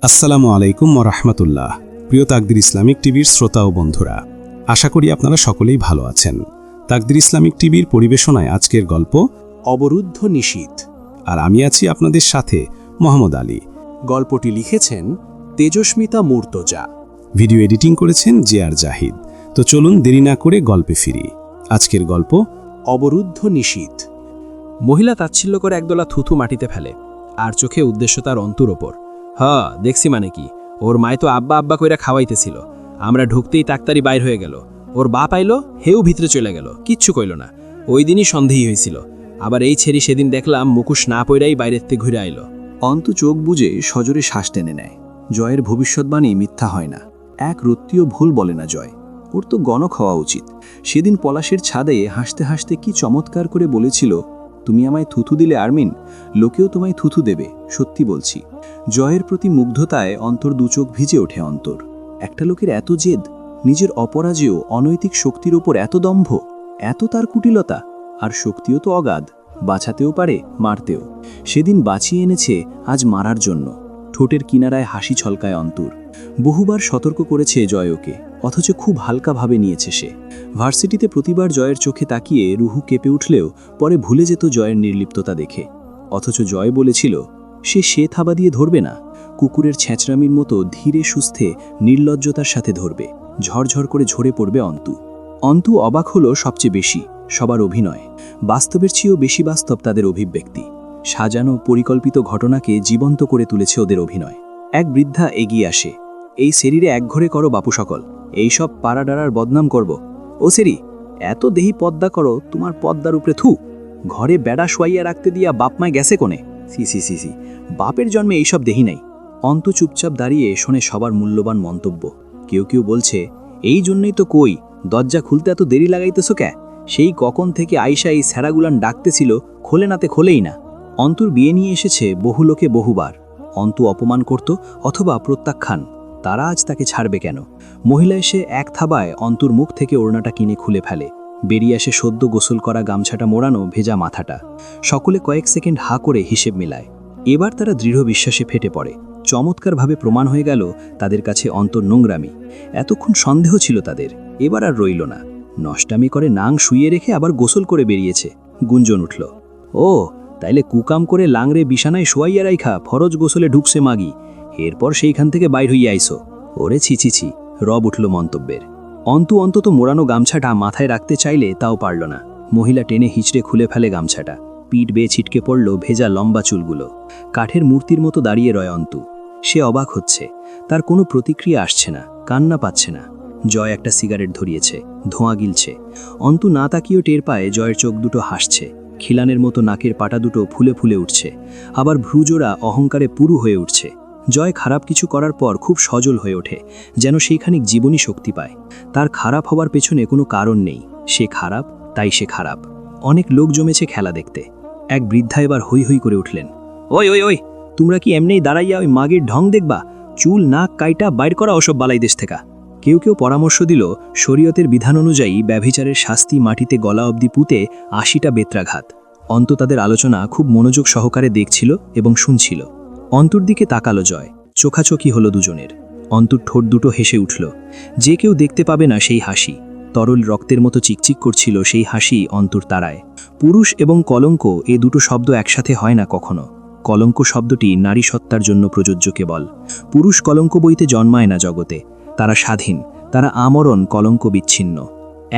আসসালামু আলাইকুম ওরহমতুল্লাহ। প্রিয় তাকদির ইসলামিক টিভির শ্রোতা ও বন্ধুরা, আশা করি আপনারা সকলেই ভালো আছেন। তাকদির ইসলামিক টিভির পরিবেশনায় আজকের গল্প অবরুদ্ধ নিশীথ, আর আমি আছি আপনাদের সাথে মোহাম্মদ আলী। গল্পটি লিখেছেন তেজস্মিতা মুর্তজা, ভিডিও এডিটিং করেছেন জে.আর. জাহিদ। তো চলুন দেরি না করে গল্পে ফিরি। আজকের গল্প অবরুদ্ধ নিশীথ। মহিলা তাচ্ছিল্য করে একদলা থুথু মাটিতে ফেলে, আর চোখে উদ্দেশ্য তার অন্তর ওপর। দেখছি মানে কি, ওর মায় তো আব্বা আব্বা কইরা খাওয়াইতেছিল, আমরা ঢুকতেই তাকতারি বাইর হয়ে গেল। ওর বাপ আইলো, হেউ ভিতরে চলে গেল, কিচ্ছু কইল না। ওই দিনই সন্দেহী হয়েছিল। আবার এই ছেড়ি সেদিন দেখলাম মুখোশ না পইরাই বাইরের থেকে ঘুরে আইলো। অন্তু চোখ বুজে সজোরে শ্বাস টেনে নেয়। জয়ের ভবিষ্যৎবাণী মিথ্যা হয় না, এক রত্তিও ভুল বলে না জয়। ওর তো গণক হওয়া উচিত। সেদিন পলাশের ছাদে হাসতে হাসতে কি চমৎকার করে বলেছিল, তুমি আমায় থুথু দিলে আরমিন, লোকেও তোমায় থুথু দেবে, সত্যি বলছি। জয়ের প্রতি মুগ্ধতায় অন্তর দুচোখ ভিজে ওঠে। অন্তর একটা লোকের এত জেদ, নিজের অপরাজেয় অনৈতিক শক্তির ওপর এত দম্ভ, এত তার কুটিলতা। আর শক্তিও তো অগাধ, বাঁচাতেও পারে, মারতেও। সেদিন বাঁচিয়ে এনেছে, আজ মারার জন্য। ঠোঁটের কিনারায় হাসি ছলকায় অন্তর। বহুবার সতর্ক করেছে জয় ওকে, অথচ খুব হালকাভাবে নিয়েছে সে। ভার্সিটিতে প্রতিবার জয়ের চোখে তাকিয়ে রুহু কেঁপে উঠলেও পরে ভুলে যেত জয়ের নির্লিপ্ততা দেখে। অথচ জয় বলেছিল, সে থাবা দিয়ে ধরবে না, কুকুরের ছ্যাঁচড়ামির মতো ধীরে সুস্থে নির্লজ্জতার সাথে ধরবে। ঝরঝর করে ঝরে পড়বে অন্তু অবাক হলো সবচেয়ে বেশি সবার অভিনয়। বাস্তবের চেয়েও বেশি বাস্তব তাদের অভিব্যক্তি। সাজানো পরিকল্পিত ঘটনাকে জীবন্ত করে তুলেছে ওদের অভিনয়। এক বৃদ্ধা এগিয়ে আসে, এই শরীরে একঘরে করো বাপু সকল, এইসব পাড়াডারার বদনাম করব। ও সেরি, এত দেহি পদ্মা করো, তোমার পদ্মার উপরে থু। ঘরে বেড়া শোয়াইয়া রাখতে দিয়া বাপমায় গেছে কোনে? সি, বাপের জন্মে এইসব দেহি নাই। অন্তু চুপচাপ দাঁড়িয়ে শোনে সবার মূল্যবান মন্তব্য। কেউ কেউ বলছে, এই জন্যই তো কই দরজা খুলতে এত দেরি লাগাইতেছ ক্যা? সেই কখন থেকে আয়শা এই স্যারাগুলান ডাকতেছিল, খোলে নাতে খোলেই না। অন্তুর বিয়ে নিয়ে এসেছে বহু লোকে বহুবার। অন্তু অপমান করত অথবা প্রত্যাখ্যান, তারা আজ তাকে ছাড়বে কেন? মহিলা এসে এক থাবায় অন্তুর মুখ থেকে ওড়নাটা কিনে খুলে ফেলে। বেরিয়ে আসে সদ্য গোসল করা গামছাটা মোড়ানো ভেজা মাথাটা। সকলে কয়েক সেকেন্ড হা করে হিসেব মিলায়। এবার তারা দৃঢ় বিশ্বাসে ফেটে পড়ে। চমৎকারভাবে প্রমাণ হয়ে গেল তাদের কাছে অন্তর নোংরামি। এতক্ষণ সন্দেহ ছিল তাদের, এবার আর রইল না। নষ্টামি করে নাং শুইয়ে রেখে আবার গোসল করে বেরিয়েছে। গুঞ্জন উঠল, ও তাইলে কুকাম করে লাংরে বিছানায় শোয়াইয়া রাইখা ফরজ গোসলে ঢুকছে মাগি, এরপর সেইখান থেকে বাইর হইয়া আইসো। ওরে ছি, রব উঠল মন্তব্যের। অন্তত মোড়ানো গামছাটা মাথায় রাখতে চাইলে তাও পারল না। মহিলা টেনে হিচড়ে খুলে ফেলে গামছাটা। পিঠ বেয়ে ছিটকে পড়ল ভেজা লম্বা চুলগুলো। কাঠের মূর্তির মতো দাঁড়িয়ে রয় অন্তু। সে অবাক হচ্ছে, তার কোনো প্রতিক্রিয়া আসছে না, কান্না পাচ্ছে না। জয় একটা সিগারেট ধরিয়েছে, ধোঁয়া গিলছে। অন্তু না তাকিয়েও টের পায় জয়ের চোখ দুটো হাসছে। খিলানের মতো নাকের পাটা দুটো ফুলে ফুলে উঠছে, আবার ভ্রুজোড়া অহংকারে পুরু হয়ে উঠছে। জয় খারাপ কিছু করার পর খুব সজল হয়ে ওঠে, যেন সেইখানিক জীবনী শক্তি পায়। তার খারাপ হওয়ার পেছনে কোনো কারণ নেই, সে খারাপ তাই সে খারাপ। অনেক লোক জমেছে খেলা দেখতে। এক বৃদ্ধা এবার হৈ হৈ করে উঠলেন, ওই তোমরা কি এমনিই দাঁড়াইয়া ওই মাগের ঢং দেখবা? চুল নাক কাইটা বাইর করা ওসব বালাই দেশ থেকে। কেউ কেউ পরামর্শ দিল, শরীয়তের বিধান অনুযায়ী ব্যভিচারের শাস্তি মাটিতে গলা অবধি পুঁতে ৮০টা বেত্রাঘাত। অন্ত তাদের আলোচনা খুব মনোযোগ সহকারে দেখছিল এবং শুনছিল। অন্তর দিকে তাকালো জয়, চোখাচোখি হলো দুজনের। অন্তর ঠোঁট দুটো হেসে উঠল। যে কেউ দেখতে পাবে না সেই হাসি, তরল রক্তের মতো চিকচিক করছিল সেই হাসি অন্তর তারায়। পুরুষ এবং কলঙ্ক এ দুটো শব্দ একসাথে হয় না কখনো। কলঙ্ক শব্দটি নারী সত্তার জন্য প্রযোজ্য কেবল। পুরুষ কলঙ্ক বইতে জন্মায় না জগতে, তারা স্বাধীন, তারা আমরণ কলঙ্ক বিচ্ছিন্ন।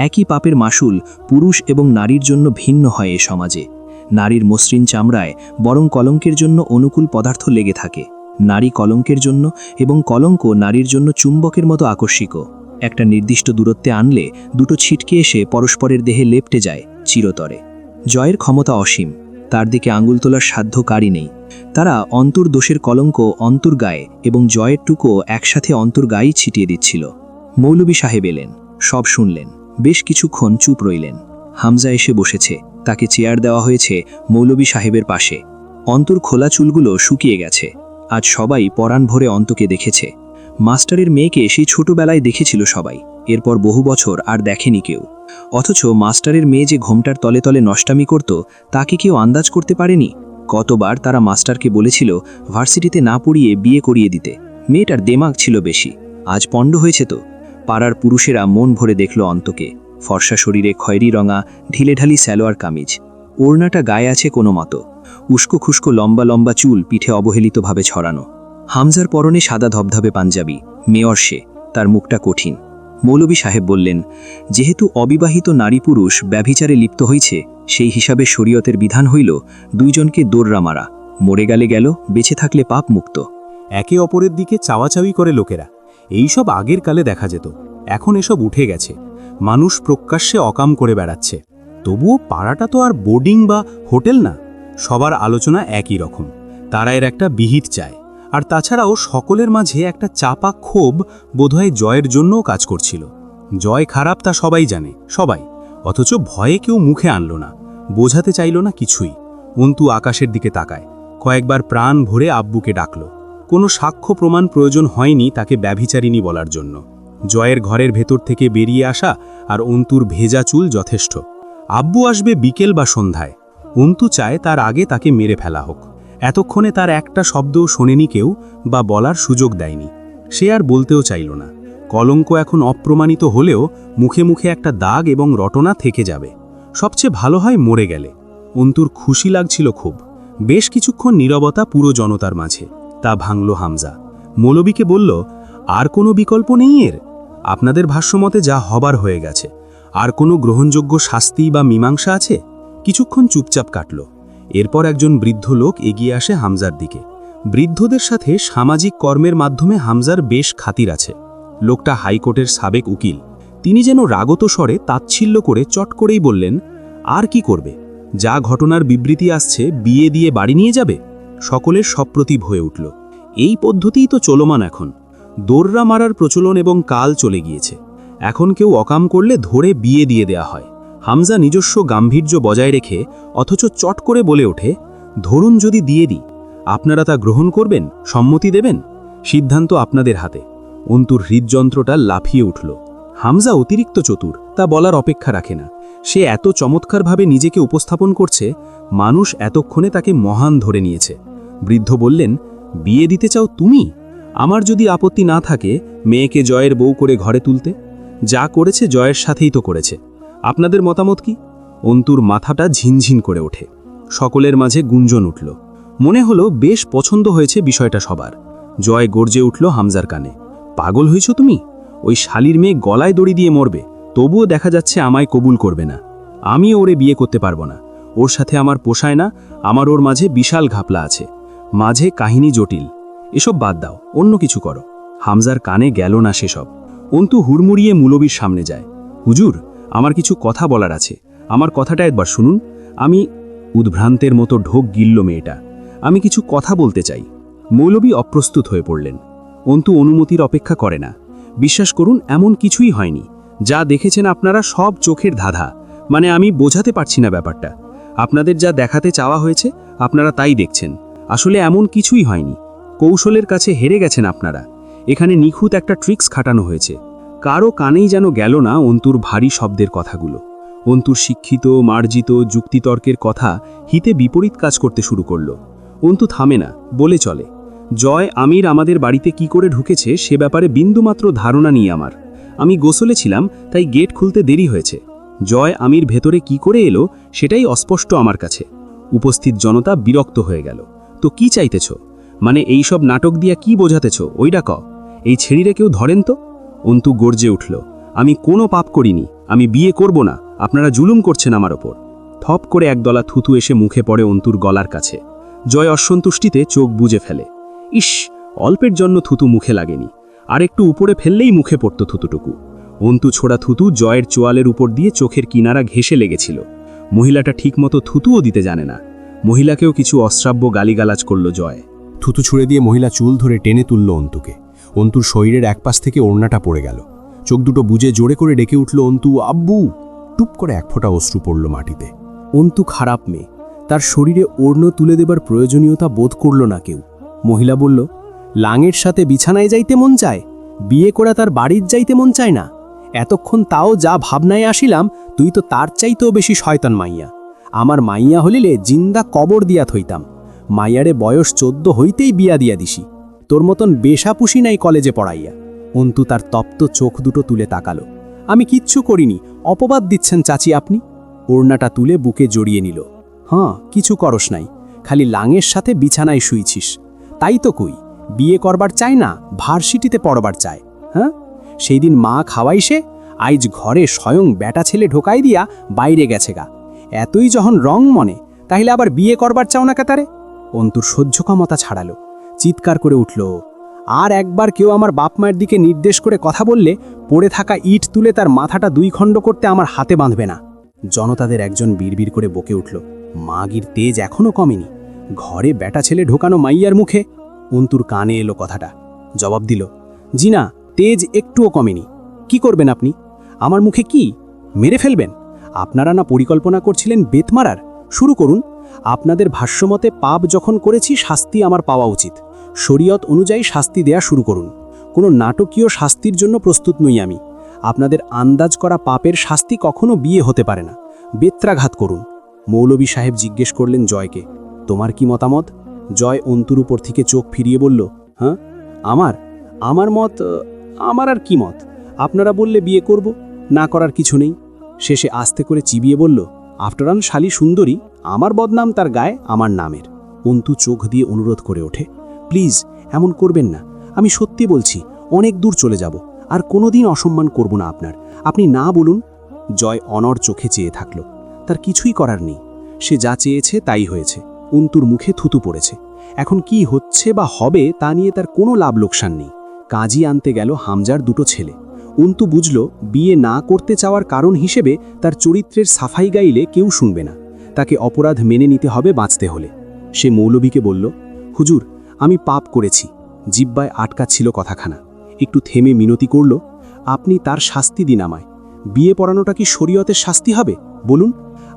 একই পাপের মাসুল পুরুষ এবং নারীর জন্য ভিন্ন হয় এ সমাজে। নারীর মসৃণ চামড়ায় বরং কলঙ্কের জন্য অনুকূল পদার্থ লেগে থাকে। নারী কলঙ্কের জন্য এবং কলঙ্ক নারীর জন্য চুম্বকের মতো আকর্ষিক। একটা নির্দিষ্ট দূরত্বে আনলে দুটো ছিটকে এসে পরস্পরের দেহে লেপ্টে যায় চিরতরে। জয়ের ক্ষমতা অসীম, তার দিকে আঙুল তোলার সাধ্য কারই নেই। তারা অন্তর দোষের কলঙ্ক অন্তর গায়ে এবং জয়ের টুকো একসাথে অন্তর গায়েই ছিটিয়ে দিচ্ছিল। মৌলভী সাহেব এলেন, সব শুনলেন, বেশ কিছুক্ষণ চুপ রইলেন। হামজা এসে বসেছে, তাকে চেয়ার দেওয়া হয়েছে মৌলভী সাহেবের পাশে। অন্তর খোলা চুলগুলো শুকিয়ে গেছে। আজ সবাই পরাণ ভরে অন্তকে দেখেছে। মাস্টারের মেয়েকে সেই ছোটবেলায় দেখেছিল সবাই, এরপর বহু বছর আর দেখেনি কেউ। অথচ মাস্টারের মেয়ে যে ঘোমটার তলে তলে নষ্টামি করত, তাকে কেউ আন্দাজ করতে পারেনি। কতবার তারা মাস্টারকে বলেছিল ভার্সিটিতে না পড়িয়ে বিয়ে করিয়ে দিতে, মেয়েটার দেমাগ ছিল বেশি, আজ পণ্ড হয়েছে তো। পাড়ার পুরুষেরা মন ভরে দেখল অন্তকে। ফর্সা শরীরে খয়েরি রঙা ঢিলেঢালি সালোয়ার কামিজ, ওড়নাটা গায়ে আছে কোনো মতো, উস্কো খুস্কো লম্বা লম্বা চুল পিঠে অবহেলিতভাবে ছড়ানো। হামজার পরনে সাদা ধবধবে পাঞ্জাবি, মেয়র সে, তার মুখটা কঠিন। মৌলভী সাহেব বললেন, যেহেতু অবিবাহিত নারী পুরুষ ব্যভিচারে লিপ্ত হয়েছে, সেই হিসাবে শরীয়তের বিধান হইল দুইজনকে দোররা মারা, মরে গেলে গেল, বেঁচে থাকলে পাপ মুক্ত। একে অপরের দিকে চাওয়াচাওয়ি করে লোকেরা। এইসব আগের কালে দেখা যেত, এখন এসব উঠে গেছে। মানুষ প্রকাশ্যে অকাম করে বেড়াচ্ছে। তবুও পাড়াটা তো আর বোর্ডিং বা হোটেল না। সবার আলোচনা একই রকম, তারা এর একটা বিহিত চায়। আর তাছাড়াও সকলের মাঝে একটা চাপা ক্ষোভ বোধহয় জয়ের জন্যও কাজ করছিল। জয় খারাপ তা সবাই জানে, সবাই। অথচ ভয়ে কেউ মুখে আনল না, বোঝাতে চাইল না কিছুই। অন্তু আকাশের দিকে তাকায়, কয়েকবার প্রাণ ভরে আব্বুকে ডাকল। কোনো সাক্ষ্য প্রমাণ প্রয়োজন হয়নি তাকে ব্যভিচারিণী বলার জন্য। জয়ের ঘরের ভেতর থেকে বেরিয়ে আসা আর অন্তুর ভেজা চুল যথেষ্ট। আব্বু আসবে বিকেল বা সন্ধ্যায়। অন্তু চায় তার আগে তাকে মেরে ফেলা হোক। এতক্ষণে তার একটা শব্দও শোনেনি কেউ, বা বলার সুযোগ দেয়নি। সে আর বলতেও চাইল না। কলঙ্ক এখন অপ্রমাণিত হলেও মুখে মুখে একটা দাগ এবং রটনা থেকে যাবে। সবচেয়ে ভালো হয় মরে গেলে। অন্তুর খুশি লাগছিল খুব। বেশ কিছুক্ষণ নীরবতা পুরো জনতার মাঝে। তা ভাঙল হামজা। মৌলবীকে বলল, আর কোনো বিকল্প নেই এর? আপনাদের ভাষ্যমতে যা হবার হয়ে গেছে, আর কোনো গ্রহণযোগ্য শাস্তি বা মীমাংসা আছে? কিছুক্ষণ চুপচাপ কাটল। এরপর একজন বৃদ্ধ লোক এগিয়ে আসে হামজার দিকে। বৃদ্ধদের সাথে সামাজিক কর্মের মাধ্যমে হামজার বেশ খাতির আছে। লোকটা হাইকোর্টের সাবেক উকিল। তিনি যেন রাগত স্বরে তাচ্ছিল্য করে চট করেই বললেন, আর কি করবে? যা ঘটনার বিবৃতি আসছে, বিয়ে দিয়ে বাড়ি নিয়ে যাবে? সকলের সপ্রতিভ হয়ে উঠল। এই পদ্ধতিই তো চলমান এখন। দোররা মারার প্রচলন এবং কাল চলে গিয়েছে। এখন কেউ অকাম করলে ধরে বিয়ে দিয়ে দেয়া হয়। হামজা নিজস্ব গাম্ভীর্য বজায় রেখে অথচ চট করে বলে ওঠে, ধরুন যদি দিয়ে দিই, আপনারা তা গ্রহণ করবেন, সম্মতি দেবেন? সিদ্ধান্ত আপনাদের হাতে। অন্তুর হৃদযন্ত্রটা লাফিয়ে উঠল। হামজা অতিরিক্ত চতুর, তা বলার অপেক্ষা রাখে না। সে এত চমৎকারভাবে নিজেকে উপস্থাপন করছে, মানুষ এতক্ষণে তাকে মহান ধরে নিয়েছে। বৃদ্ধ বললেন, বিয়ে দিতে চাও তুমি? আমার যদি আপত্তি না থাকে, মেয়েকে জয়ের বউ করে ঘরে তুলতে। যা করেছে জয়ের সাথেই তো করেছে। আপনাদের মতামত কি? অন্তুর মাথাটা ঝিনঝিন করে ওঠে। সকলের মাঝে গুঞ্জন উঠল। মনে হলো বেশ পছন্দ হয়েছে বিষয়টা সবার। জয় গর্জে উঠল হামজার কানে, পাগল হয়েছ তুমি? ওই শালির মেয়ে গলায় দড়ি দিয়ে মরবে, তবুও দেখা যাচ্ছে আমায় কবুল করবে না। আমি ওরে বিয়ে করতে পারবো না। ওর সাথে আমার পোষায় না। আমার ওর মাঝে বিশাল ঘাপলা আছে, মাঝে কাহিনী জটিল। এসব বাদ দাও, অন্য কিছু করো। হামজার কানে গেল না সেসব। অন্তু হুড়মুড়িয়ে মৌলবীর সামনে যায়। হুজুর, আমার কিছু কথা বলার আছে, আমার কথাটা একবার শুনুন। আমি উদ্ভ্রান্তের মতো ঢোক গিলল মেয়েটা। আমি কিছু কথা বলতে চাই। মৌলবী অপ্রস্তুত হয়ে পড়লেন। অন্তু অনুমতির অপেক্ষা করে না। বিশ্বাস করুন, এমন কিছুই হয়নি। যা দেখেছেন আপনারা সব চোখের ধাঁধা। মানে আমি বোঝাতে পারছি না ব্যাপারটা। আপনাদের যা দেখাতে চাওয়া হয়েছে, আপনারা তাই দেখছেন। আসলে এমন কিছুই হয়নি। কৌশলের কাছে হেরে গেছেন আপনারা। এখানে নিখুঁত একটা ট্রিক্স খাটানো হয়েছে। কারো কানেই যেন গেল না অন্তুর ভারী শব্দের কথাগুলো। অন্তুর শিক্ষিত, মার্জিত যুক্তিতর্কের কথা হিতে বিপরীত কাজ করতে শুরু করল। অন্তু থামে না, বলে চলে, জয় আমির আমাদের বাড়িতে কি করে ঢুকেছে সে ব্যাপারে বিন্দুমাত্র ধারণা নেই আমার। আমি গোসলে ছিলাম, তাই গেট খুলতে দেরি হয়েছে। জয় আমির ভেতরে কি করে এলো সেটাই অস্পষ্ট আমার কাছে। উপস্থিত জনতা বিরক্ত হয়ে গেল। তো কি চাইতেছ? মানে এইসব নাটক দিয়া কি বোঝাতেছ? ওইটা ক। এই ছেড়িরে কেউ ধরেন তো? অন্তু গর্জে উঠল, আমি কোনো পাপ করিনি, আমি বিয়ে করব না, আপনারা জুলুম করছেন আমার ওপর। থপ করে একদলা থুতু এসে মুখে পড়ে অন্তুর গলার কাছে। জয় অসন্তুষ্টিতে চোখ বুজে ফেলে। ইস, অল্পের জন্য থুতু মুখে লাগেনি, আর একটু উপরে ফেললেই মুখে পড়ত থুতুটুকু। অন্তু ছোড়া থুতু জয়ের চোয়ালের উপর দিয়ে চোখের কিনারা ঘেঁষে লেগেছিল। মহিলাটা ঠিকমতো থুতুও দিতে জানে না। মহিলাকেও কিছু অশ্রাব্য গালিগালাজ করল জয়। থুতু ছুঁড়ে দিয়ে মহিলা চুল ধরে টেনে তুলল অন্তুকে। অন্তুর শরীরের এক পাশ থেকে ওড়নাটা পড়ে গেল। চোখ দুটো বুজে জোরে করে ডেকে উঠল, অন্তু আব্বু। টুপ করে এক ফোঁটা অশ্রু পড়ল মাটিতে। অন্তু খারাপ মেয়ে, তার শরীরে ওড়ন তুলে দেবার প্রয়োজনীয়তা বোধ করল না কেউ। মহিলা বলল, লাঙের সাথে বিছানায় যাইতে মন চায়, বিয়ে করা তার বাড়ির যাইতে মন চায় না। এতক্ষণ তাও যা ভাবনায় আসিলাম, তুই তো তার চাইতেও বেশি শয়তান মাইয়া। আমার মাইয়া হলিলে জিন্দা কবর দিয়া থইতাম। মাইয়ারে বয়স 14 হইতেই বিয়া দিয়া দিছি। তোর মতন বেশাপুষি নাই কলেজে পড়াইয়া। অন্তু তার তপ্ত চোখ দুটো তুলে তাকালো। আমি কিচ্ছু করিনি, অপবাদ দিচ্ছেন চাচি আপনি। ওড়নাটা তুলে বুকে জড়িয়ে নিল। হ্যাঁ, কিছু করস নাই, খালি লাঙের সাথে বিছানায় শুইছিস। তাই তো কই, বিয়ে করবার চাই না, ভার্সিটিতে পড়বার চায়। হ্যাঁ, সেই দিন মা খাওয়াইছে, আইজ ঘরে স্বয়ং বেটা ছেলে ঢোকাই দিয়া বাইরে গেছে গা। এতই যখন রং মনে, তাহলে আবার বিয়ে করবার চাও না কাতারে? অন্তুর সহ্য ক্ষমতা ছাড়ালো, চিৎকার করে উঠল, আর একবার কেউ আমার বাপ মায়ের দিকে নির্দেশ করে কথা বললে পড়ে থাকা ইট তুলে তার মাথাটা 2 খণ্ড করতে আমার হাতে বাঁধবে না। জনতাদের একজন বিড়বিড় করে বকে উঠল, মাগির তেজ এখনো কমেনি, ঘরে বেটা ছেলে ঢোকানো মাইয়ার মুখে। অন্তুর কানে এলো কথাটা, জবাব দিল, জি না, তেজ একটুও কমেনি। কি করবেন আপনি? আমার মুখে কি মেরে ফেলবেন? আপনারা না পরিকল্পনা করছিলেন বেত মারার? শুরু করুন। আপনাদের ভাষ্যমতে পাপ যখন করেছি, শাস্তি আমার পাওয়া উচিত। শরীয়ত অনুযায়ী শাস্তি দেয়া শুরু করুন। কোনো নাটকীয় শাস্তির জন্য প্রস্তুত নই আমি। আপনাদের আন্দাজ করা পাপের শাস্তি কখনো বিয়ে হতে পারে না। বেত্রাঘাত করুন। মৌলভী সাহেব জিজ্ঞেস করলেন জয়কে, তোমার কি মতামত? জয় অন্তুর উপর থেকে চোখ ফিরিয়ে বলল, হ্যাঁ, আমার মত, আমার আর কি মত? আপনারা বললে বিয়ে করব, না করার কিছু নেই। শেষে আস্তে করে চিবিয়ে বলল, আফটার অল শালী সুন্দরী, আমার বদনাম তার গায়ে আমার নামের। অন্তু চোখ দিয়ে অনুরোধ করে ওঠে, প্লিজ এমন করবেন না, আমি সত্যি বলছি, অনেক দূর চলে যাব, আর কোনোদিন অসম্মান করব না আপনার, আপনি না বলুন। জয় অনড় চোখে চেয়ে থাকল, তার কিছুই করার নেই। সে যা চেয়েছে তাই হয়েছে। অন্তুর মুখে থুতু পড়েছে। এখন কি হচ্ছে বা হবে তা নিয়ে তার কোনো লাভ লোকসান নেই। কাজী আনতে গেল হামজার 2 ছেলে। অন্তু বুঝল, বিয়ে না করতে চাওয়ার কারণ হিসেবে তার চরিত্রের সাফাই গাইলে কেউ শুনবে না, তাকে অপরাধ মেনে নিতে হবে বাঁচতে হলে। সে মৌলভীকে বলল, হুজুর, আমি পাপ করেছি। জিব্বায় আটকা ছিল কথাখানা। একটু থেমে মিনতি করল, আপনি তার শাস্তি দিন আমায়। বিয়ে পড়ানোটা কি শরীয়তের শাস্তি হবে? বলুন,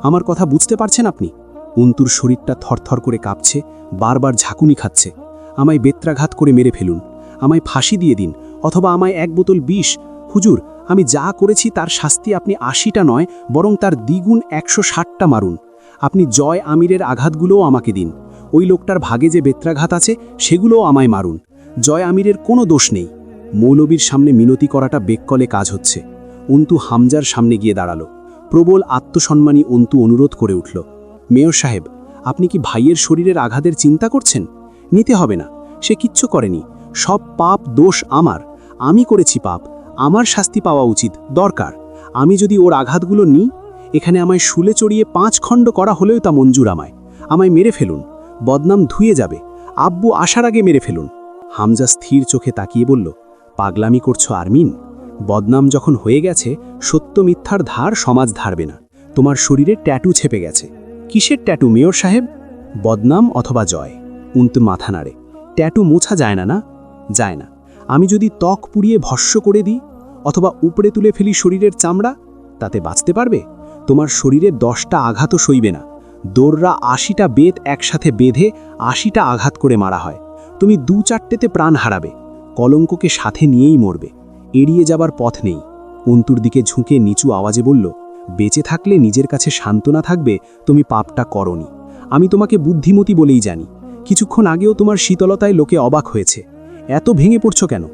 আমার কথা বুঝতে পারছেন আপনি? অন্তুর শরীরটা থরথর করে কাঁপছে, বারবার ঝাঁকুনি খাচ্ছে। আমায় বেত্রাঘাত করে মেরে ফেলুন, আমায় ফাঁসি দিয়ে দিন, অথবা আমায় 1 বোতল বিষ। হুজুর, আমি যা করেছি তার শাস্তি আপনি 80টা নয়, বরং তার দ্বিগুণ 160টা মারুন। আপনি জয় আমিরের আঘাতগুলোও আমাকে দিন। ওই লোকটার ভাগে যে বেত্রাঘাত আছে সেগুলোও আমায় মারুন। জয় আমিরের কোনো দোষ নেই। মৌলবীর সামনে মিনতি করাটা বেককলে কাজ হচ্ছে। অন্তু হামজার সামনে গিয়ে দাঁড়ালো। প্রবল আত্মসম্মানী অন্তু অনুরোধ করে উঠল, মেয়র সাহেব, আপনি কি ভাইয়ের শরীরের আঘাতের চিন্তা করছেন? নিতে হবে না, সে কিচ্ছু করেনি। সব পাপ দোষ আমার, আমি করেছি পাপ, আমার শাস্তি পাওয়া উচিত, দরকার। আমি যদি ওর আঘাতগুলো নিই, এখানে আমায় শুলে চড়িয়ে 5 খণ্ড করা হলেও তা মঞ্জুর। আমায় মেরে ফেলুন, বদনাম ধুয়ে যাবে। আব্বু আসার আগে মেরে ফেলুন। হামজা স্থির চোখে তাকিয়ে বলল, পাগলামি করছো আরমিন? বদনাম যখন হয়ে গেছে, সত্য মিথ্যার ধার সমাজ ধারবে না। তোমার শরীরে ট্যাটু ছেপে গেছে। কিসের ট্যাটু মেয়র সাহেব? বদনাম অথবা জয়? অন্তু মাথা নাড়ে। ট্যাটু মোছা যায় না? না যায় না। আমি যদি ত্বক পুড়িয়ে ভস্য করে দিই, অথবা উপড়ে তুলে ফেলি শরীরের চামড়া, তাতে বাঁচতে পারবে? তোমার শরীরে 10টা আঘাতও সইবে না। দোররা 80টা বেত একসাথে বেঁধে 80টা আঘাত করে মারা হয়। তুমি 2-4টেতে প্রাণ হারাবে, কলঙ্ককে সাথে নিয়েই মরবে। এড়িয়ে যাবার পথ নেই। অন্তুর দিকে ঝুঁকে নিচু আওয়াজে বলল, বেঁচে থাকলে নিজের কাছে সান্ত্বনা থাকবে তুমি পাপটা করনি। আমি তোমাকে বুদ্ধিমতী বলেই জানি। কিছুক্ষণ আগেও তোমার শীতলতায় লোকে অবাক হয়েছে। এত ভেঙে পড়ছ কেন?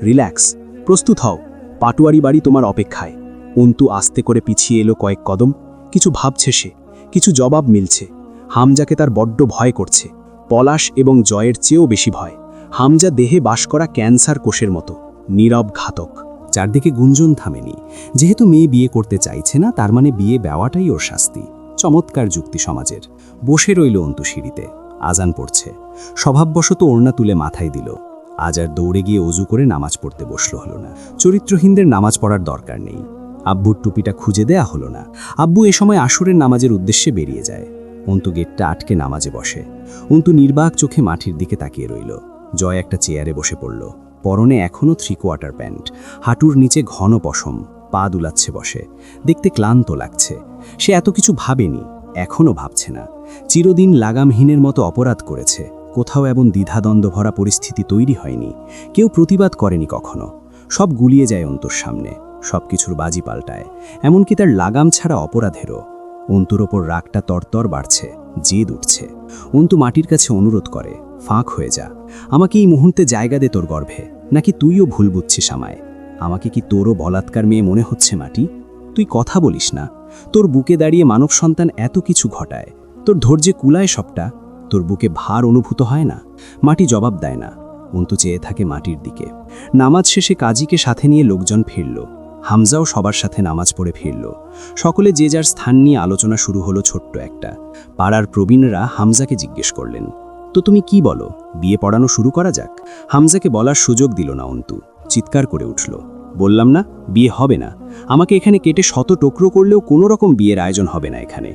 রিল্যাক্স, প্রস্তুত হও, পাটুয়ারি বাড়ি তোমার অপেক্ষায়। অন্তু আস্তে করে পিছিয়ে এলো কয়েক কদম। কিছু ভাবছে সে, কিছু জবাব মিলছে। হামজাকে তার বড্ড ভয় করছে, পলাশ এবং জয়ের চেয়েও বেশি ভয়। হামজা দেহে বাস করা ক্যান্সার কোষের মতো, নীরব ঘাতক। চারদিকে গুঞ্জন থামেনি। যেহেতু মেয়ে বিয়ে করতে চাইছে না, তার মানে বিয়ে দেওয়াটাই ওর শাস্তি। চমৎকার যুক্তি সমাজের। বসে রইল অন্তু সিঁড়িতে। আজান পড়ছে। স্বভাববশত ওড়না তুলে মাথায় দিল। আজ আর দৌড়ে গিয়ে অজু করে নামাজ পড়তে বসল হলো না। চরিত্রহীনদের নামাজ পড়ার দরকার নেই। আব্বুর টুপিটা খুঁজে দেয়া হলো না। আব্বু এ সময় আসরের নামাজের উদ্দেশ্যে বেরিয়ে যায়। অন্তু গেটটা আটকে নামাজে বসে। অন্তু নির্বাক চোখে মাটির দিকে তাকিয়ে রইল। জয় একটা চেয়ারে বসে পড়ল। পরনে এখনও 3/4 প্যান্ট, হাঁটুর নিচে ঘন পশম, পা দুলাচ্ছে বসে। দেখতে ক্লান্ত লাগছে। সে এত কিছু ভাবেনি, এখনও ভাবছে না। চিরদিন লাগামহীনের মতো অপরাধ করেছে। কোথাও এমন দ্বিধাদ্বন্দ্ব ভরা পরিস্থিতি তৈরি হয়নি। কেউ প্রতিবাদ করেনি কখনো। সব গুলিয়ে যায় অন্তুর সামনে, সব কিছুর বাজি পাল্টায়, এমনকি তার লাগাম ছাড়া অপরাধেরও। অন্তুর ওপর রাগটা তরতর বাড়ছে, জেদ উঠছে। অন্তু মাটির কাছে অনুরোধ করে, ফাঁক হয়ে যা। আমাকে এই মুহূর্তে জায়গা দে তোর গর্ভে, নাকি তুইও ভুল বুঝছিস আমায়? আমাকে কি তোরও বলাৎকার মেয়ে মনে হচ্ছে মাটি? তুই কথা বলিস না। তোর বুকে দাঁড়িয়ে মানব সন্তান এত কিছু ঘটায়, তোর ধৈর্যে কুলায় সবটা, তোর বুকে ভার অনুভূত হয় না? মাটি জবাব দেয় না, অন্তু চেয়ে থাকে মাটির দিকে। নামাজ শেষে কাজীকে সাথে নিয়ে লোকজন ফিরল। হামজাও সবার সাথে নামাজ পড়ে ফিরল। সকলে যে যার স্থান নিয়ে আলোচনা শুরু হলো ছোট্ট একটা। পাড়ার প্রবীণরা হামজাকে জিজ্ঞেস করলেন, তো তুমি কি বলো, বিয়ে পড়ানো শুরু করা যাক? হামজাকে বলার সুযোগ দিল না অন্তু, চিৎকার করে উঠল, বললাম না বিয়ে হবে না। আমাকে এখানে কেটে শত টুকরো করলেও কোনো রকম বিয়ের আয়োজন হবে না এখানে।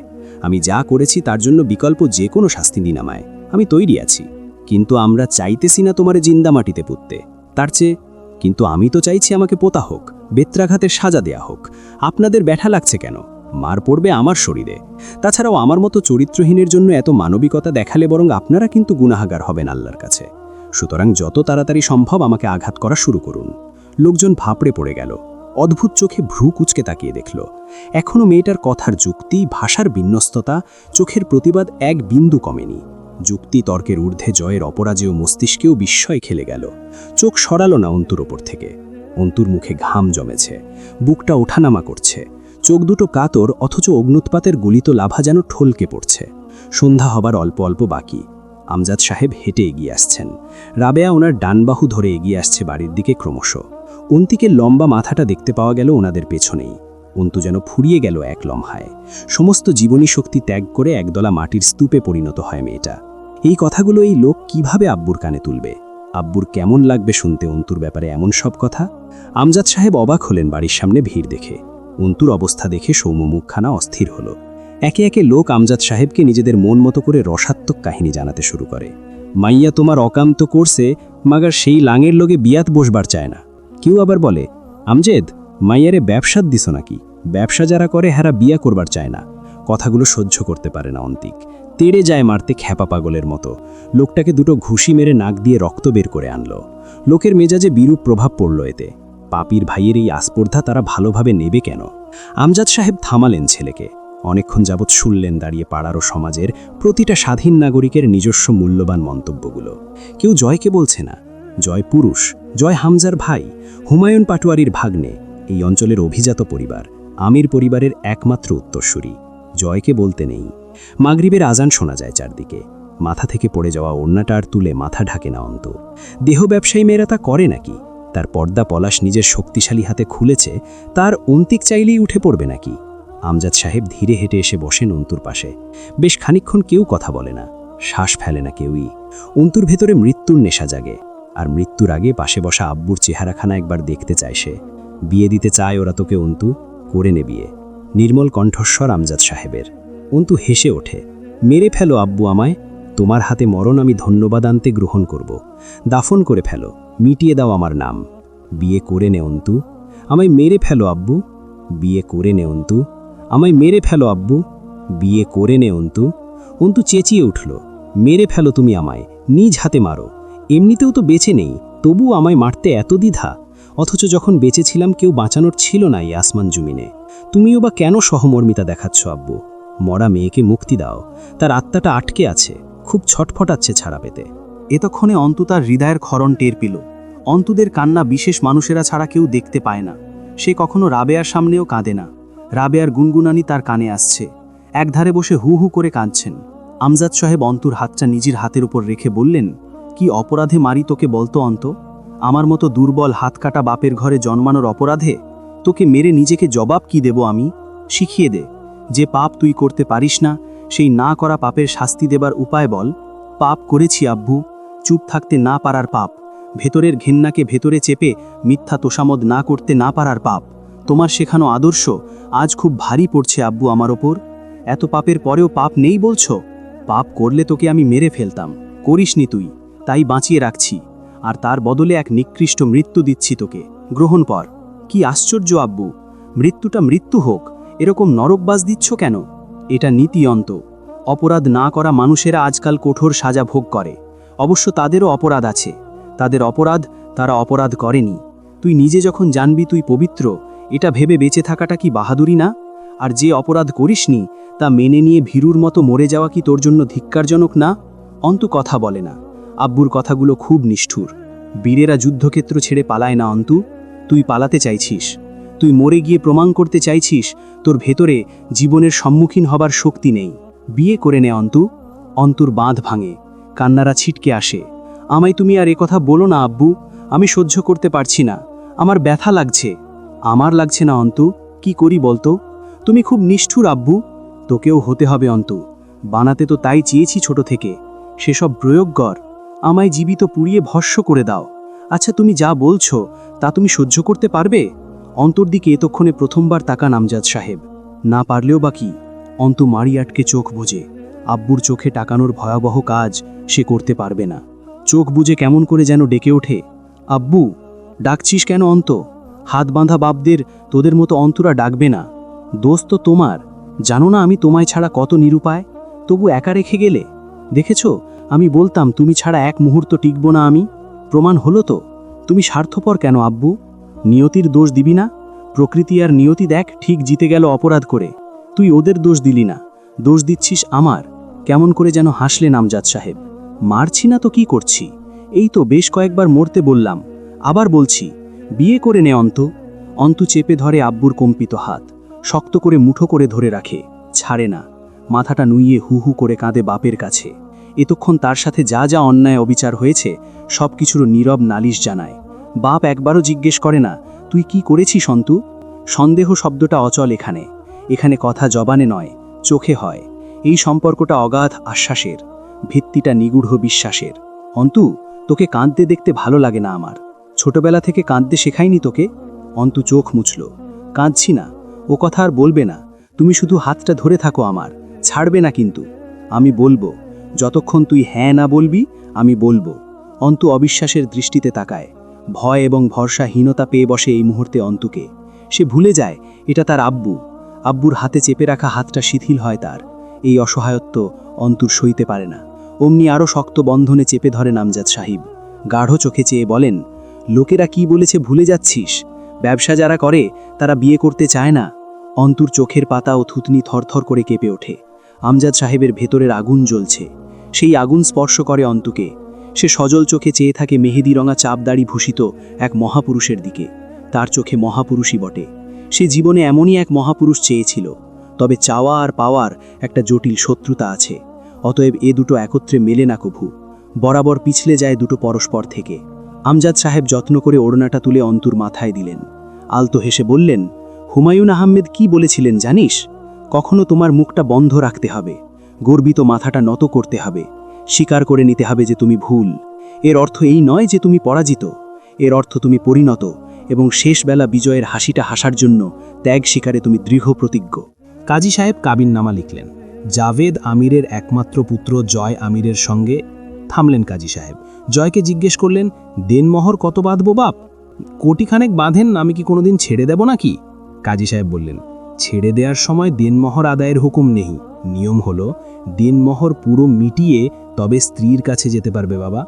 আমি যা করেছি তার জন্য বিকল্প যে কোনো শাস্তি দিন আমায়, আমি তৈরি আছি। কিন্তু আমরা চাইতেছি না তোমারে জিন্দা মাটিতে পুঁততে, তার চেয়ে কিন্তু আমি তো চাইছি আমাকে পোতা হোক, বেত্রাঘাতের সাজা দেয়া হোক। আপনাদের ব্যথা লাগছে কেন? মার পড়বে আমার শরীরে। তাছাড়াও আমার মতো চরিত্রহীনের জন্য এত মানবিকতা দেখালে বরং আপনারা কিন্তু গুনাহাগার হবেন আল্লাহর কাছে। সুতরাং যত তাড়াতাড়ি সম্ভব আমাকে আঘাত করা শুরু করুন। লোকজন ভাপড়ে পড়ে গেল, অদ্ভুত চোখে ভ্রু কুচকে তাকিয়ে দেখল। এখনও মেয়েটার কথার যুক্তি, ভাষার বিন্যস্ততা, চোখের প্রতিবাদ এক বিন্দু কমেনি। যুক্তি তর্কের ঊর্ধ্বে জয়ের অপরাজেয় মস্তিষ্কেও বিস্ময় খেলে গেল। চোখ সরালো না অন্তুর ওপর থেকে। অন্তুর মুখে ঘাম জমেছে, বুকটা ওঠানামা করছে, চোখ দুটো কাতর, অথচ অগ্নুৎপাতের গলিত লাভা যেন ঠলকে পড়ছে। সন্ধ্যা হবার অল্প অল্প বাকি। আমজাদ সাহেব হেঁটে এগিয়ে আসছেন। রাবেয়া ওনার ডান বাহু ধরে এগিয়ে আসছে বাড়ির দিকে ক্রমশ। অন্তিকের লম্বা মাথাটা দেখতে পাওয়া গেল ওনাদের পেছনেই। অন্তু যেন ফুরিয়ে গেল এক লম্হায়। সমস্ত জীবনী শক্তি ত্যাগ করে একদলা মাটির স্তূপে পরিণত হয় মেয়েটা। এই কথাগুলো এই লোক কিভাবে আব্বুর কানে তুলবে? আব্বুর কেমন লাগবে শুনতে অন্তুর ব্যাপারে এমন সব কথা? আমজাদ সাহেব অবাক হলেন বাড়ির সামনে ভিড় দেখে। অন্তুর অবস্থা দেখে সৌম্য মুখখানা অস্থির হল। একে একে লোক আমজাদ সাহেবকে নিজেদের মন মতো করে রসাত্মক কাহিনী জানাতে শুরু করে। মাইয়া তোমার অকাম তো করছে, মাগার সেই লাঙের লোকে বিয়াত বসবার চায় না। কেউ আবার বলে, আমজেদ মাইয়ারে ব্যবসাত দিছ নাকি? ব্যবসা যারা করে হেরা বিয়া করবার চায় না। কথাগুলো সহ্য করতে পারে না অন্তিক, তেড়ে যায় মারতে খ্যাপা পাগলের মতো। লোকটাকে দুটো ঘুষি মেরে নাক দিয়ে রক্ত বের করে আনলো। লোকের মেজাজে বিরূপ প্রভাব পড়ল এতে। পাপির ভাইয়ের এই আস্পর্ধা তারা ভালোভাবে নেবে কেন? আমজাদ সাহেব থামালেন ছেলেকে। অনেকক্ষণ যাবৎ শুনলেন দাঁড়িয়ে পাড়ার ও সমাজের প্রতিটা স্বাধীন নাগরিকের নিজস্ব মূল্যবান মন্তব্যগুলো। কেউ জয়কে বলছে না। জয় পুরুষ, জয় হামজার ভাই, হুমায়ুন পাটোয়ারির ভাগ্নে, এই অঞ্চলের অভিজাত পরিবার, আমির পরিবারের একমাত্র উত্তরসূরি। জয়কে বলতে নেই। মাগরিবের আজান শোনা যায় চারদিকে। মাথা থেকে পড়ে যাওয়া ওড়নাটা আর তুলে মাথা ঢাকে না অন্ত। দেহ ব্যবসায়ী মেয়েরা তা করে নাকি? তার পর্দা পলাশ নিজের শক্তিশালী হাতে খুলেছে, তার অন্তিক চাইলেই উঠে পড়বে নাকি? আমজাদ সাহেব ধীরে হেঁটে এসে বসেন অন্তুর পাশে। বেশ খানিকক্ষণ কেউ কথা বলে না, শ্বাস ফেলে না কেউই। অন্তুর ভেতরে মৃত্যুর নেশা জাগে, আর মৃত্যুর আগে পাশে বসা আব্বুর চেহারাখানা একবার দেখতে চায় সে। বিয়ে দিতে চায় ওরা তোকে অন্তু, করে নে বিয়ে। নির্মল কণ্ঠস্বর আমজাদ সাহেবের। অন্তু হেসে ওঠে, মেরে ফেলো আব্বু আমায়, তোমার হাতে মরণ আমি ধন্যবাদ আনতে গ্রহণ করব। দাফন করে ফেলো, মিটিয়ে দাও আমার নাম। বিয়ে করে নে অন্তু, আমায় মেরে ফেলো আব্বু। বিয়ে করে নে অন্তু, আমায় মেরে ফেলো আব্বু। বিয়ে করে নে অন্তু। অন্তু চেঁচিয়ে উঠল, মেরে ফেলো তুমি আমায়, নিজ হাতে মারো। এমনিতেও তো বেঁচে নেই, তবু আমায় মারতে এত দ্বিধা। অথচ যখন বেঁচে ছিলাম কেউ বাঁচানোর ছিল না এই আসমান জমিনে। তুমিও বা কেন সহমর্মিতা দেখাচ্ছ আব্বু? মরা মেয়েকে মুক্তি দাও, তার আত্মাটা আটকে আছে, খুব ছটফটাচ্ছে ছাড়া পেতে। এতক্ষণে অন্তু তার হৃদয়ের ক্ষরণ টের পেল। অন্তুদের কান্না বিশেষ মানুষেরা ছাড়া কেউ দেখতে পায় না। সে কখনো রাবেয়ার সামনেও কাঁদে না। রাবেয়ার গুনগুনানি তার কানে আসছে। একধারে বসে হু হু করে কাঁদছেন। আমজাদ সাহেব অন্তুর হাতটা নিজের হাতের উপর রেখে বললেন, কি অপরাধে মারি তোকে বলতো অন্ত? আমার মতো দুর্বল হাত কাটা বাপের ঘরে জন্মানোর অপরাধে? তোকে মেরে নিজেকে জবাব কি দেব আমি? শিখিয়ে দে। যে পাপ তুই করতে পারিস না, সেই না করা পাপের শাস্তি দেবার উপায় বল। পাপ করেছি আব্বু, চুপ থাকতে না পারার পাপ। ভেতরের ঘেন্নাকে ভেতরে চেপে মিথ্যা তোষামদ না করতে না পারার পাপ। তোমার শেখানো আদর্শ আজ খুব ভারী পড়ছে আব্বু আমার ওপর। এত পাপের পরেও পাপ নেই বলছো? পাপ করলে তোকে আমি মেরে ফেলতাম, করিসনি তুই, তাই বাঁচিয়ে রাখছি। আর তার বদলে এক নিকৃষ্ট মৃত্যু দিচ্ছি তোকে, গ্রহণ কর। কি আশ্চর্য আব্বু, মৃত্যুটা মৃত্যু হোক, এরকম নরকবাজ দিচ্ছ কেন? এটা নীতি অন্ত। অপরাধ না করা মানুষেরা আজকাল কঠোর সাজা ভোগ করে। অবশ্য তাদেরও অপরাধ আছে। তাদের অপরাধ তারা অপরাধ করেনি। তুই নিজে যখন জানবি তুই পবিত্র, এটা ভেবে বেঁচে থাকাটা কি বাহাদুরি না? আর যে অপরাধ করিসনি তা মেনে নিয়ে ভীরুর মতো মরে যাওয়া কি তোর জন্য ধিক্কারজনক না? অন্তু কথা বলে না। আব্বুর কথাগুলো খুব নিষ্ঠুর। বীরেরা যুদ্ধক্ষেত্র ছেড়ে পালায় না অন্তু। তুই পালাতে চাইছিস, তুই মরে গিয়ে প্রমাণ করতে চাইছিস তোর ভেতরে জীবনের সম্মুখীন হবার শক্তি নেই। বিয়ে করে নে অন্তু। অন্তুর বাঁধ ভাঙে, কান্নারা ছিটকে আসে। আমায় তুমি আর কথা বলো না আব্বু, আমি সহ্য করতে পারছি না, আমার ব্যথা লাগছে। আমার লাগছে না অন্তু, কি করি বলতো? তুমি খুব নিষ্ঠুর আব্বু, তোকেও হতে হবে অন্তু। বানাতে তো তাই চেয়েছি ছোট থেকে, সেসব প্রয়োগ কর, আমায় জীবিত পুড়িয়ে ভস্য করে দাও। আচ্ছা তুমি যা বলছো তা তুমি সহ্য করতে পারবে? অন্তর দিকে এতক্ষণে প্রথমবার তাকান আমজাদ সাহেব। না পারলেও বা কি? অন্তু মারি আটকে চোখ বুজে। আব্বুর চোখে টাকানোর ভয়াবহ কাজ সে করতে পারবে না। চোখ বুজে কেমন করে যেন ডেকে ওঠে, আব্বু। ডাকছিস কেন অন্ত? হাত বাঁধা বাপদের তোদের মতো অন্তরা ডাকবে না। দোষ তো তোমার, জানো না আমি তোমায় ছাড়া কত নিরুপায়, তবু একা রেখে গেলে। দেখেছো, আমি বলতাম তুমি ছাড়া এক মুহূর্ত টিকব না আমি, প্রমাণ হলো তো। তুমি স্বার্থপর কেন আব্বু? নিয়তির দোষ দিবি না? প্রকৃতি আর নিয়তি দেখ ঠিক জিতে গেল অপরাধ করে। তুই ওদের দোষ দিলি না, দোষ দিচ্ছিস আমার। কেমন করে যেন হাসলেন আমজাদ সাহেব। মারছি না তো কি করছি? এই তো বেশ কয়েকবার মরতে বললাম, আবার বলছি বিয়ে করে নে অন্ত। অন্তু চেপে ধরে আব্বুর কম্পিত হাত, শক্ত করে মুঠো করে ধরে রাখে, ছাড়ে না। মাথাটা নুইয়ে হু হু করে কাঁদে বাপের কাছে। এতক্ষণ তার সাথে যা যা অন্যায় অবিচার হয়েছে সব কিছুর নীরব নালিশ জানায়। বাপ একবারও জিজ্ঞেস করে না তুই কি করেছিস অন্তু? সন্দেহ শব্দটা অচল এখানে। এখানে কথা জবানে নয়, চোখে হয়। এই সম্পর্কটা অগাধ আশ্বাসের, ভিত্তিটা নিগূঢ় বিশ্বাসের। অন্তু, তোকে কাঁদতে দেখতে ভালো লাগে না আমার। ছোটবেলা থেকে কাঁদতে শেখায়নি তোকে? অন্তু চোখ মুছল। কাঁদছি না, ও কথা আর বলবে না। তুমি শুধু হাতটা ধরে থাকো আমার, ছাড়বে না কিন্তু। আমি বলবো, যতক্ষণ তুই হ্যাঁ না বলবি আমি বলবো। অন্তু অবিশ্বাসের দৃষ্টিতে তাকায়। ভয় এবং ভরসাহীনতা পেয়ে বসে এই মুহূর্তে অন্তুকে। সে ভুলে যায় এটা তার আব্বু। আব্বুর হাতে চেপে রাখা হাতটা শিথিল হয় তার। এই অসহায়ত্ব অন্তুর সইতে পারে না। অমনি আরও শক্ত বন্ধনে চেপে ধরেন আমজাদ সাহেব। গাঢ় চোখে চেয়ে বলেন, লোকেরা কি বলেছে ভুলে যাচ্ছিস? ব্যবসা যারা করে তারা বিয়ে করতে চায় না। অন্তুর চোখের পাতা ও থুতনি থরথর করে কেঁপে ওঠে। আমজাদ সাহেবের ভেতরের আগুন জ্বলছে। সেই আগুন স্পর্শ করে অন্তুকে। সে সজল চোখে চেয়ে থাকে মেহেদি রঙা চাপদাড়ি ভূষিত এক মহাপুরুষের দিকে। তার চোখে মহাপুরুষই বটে। সে জীবনে এমনই এক মহাপুরুষ চেয়েছিল। তবে চাওয়া আর পাওয়ার একটা জটিল শত্রুতা আছে। অতএব এ দুটো একত্রে মেলে না কভু, বরাবর পিছলে যায় দুটো পরস্পর থেকে। আমজাদ সাহেব যত্ন করে ওড়নাটা তুলে অন্তুর মাথায় দিলেন। আলতো হেসে বললেন, হুমায়ুন আহমেদ কি বলেছিলেন জানিস? কখনো তোমার মুখটা বন্ধ রাখতে হবে, গর্বিত মাথাটা নত করতে হবে, স্বীকার করে নিতে হবে যে তুমি ভুল। এর অর্থ এই নয় যে তুমি পরাজিত, এর অর্থ তুমি পরিণত, এবং শেষবেলা বিজয়ের হাসিটা হাসার জন্য ত্যাগ স্বীকারে তুমি দৃঢ় প্রতিজ্ঞ। কাজী সাহেব কাবিননামা লিখলেন। জাভেদ আমিরের একমাত্র পুত্র জয় আমিরের সঙ্গে। থামলেন কাজী সাহেব। জয়কে জিজ্ঞেস করলেন, দেনমোহর কত বাঁধব বাপ? কোটিখানেক বাঁধেন, আমি কি কোনোদিন ছেড়ে দেব নাকি? কাজী সাহেব বললেন, ছেড়ে দেওয়ার সময় দেনমোহর আদায়ের হুকুম নেই। নিয়ম হলো দেনমোহর পুরো মিটিয়ে তবে স্ত্রীর কাছে যেতে পারবে বাবা।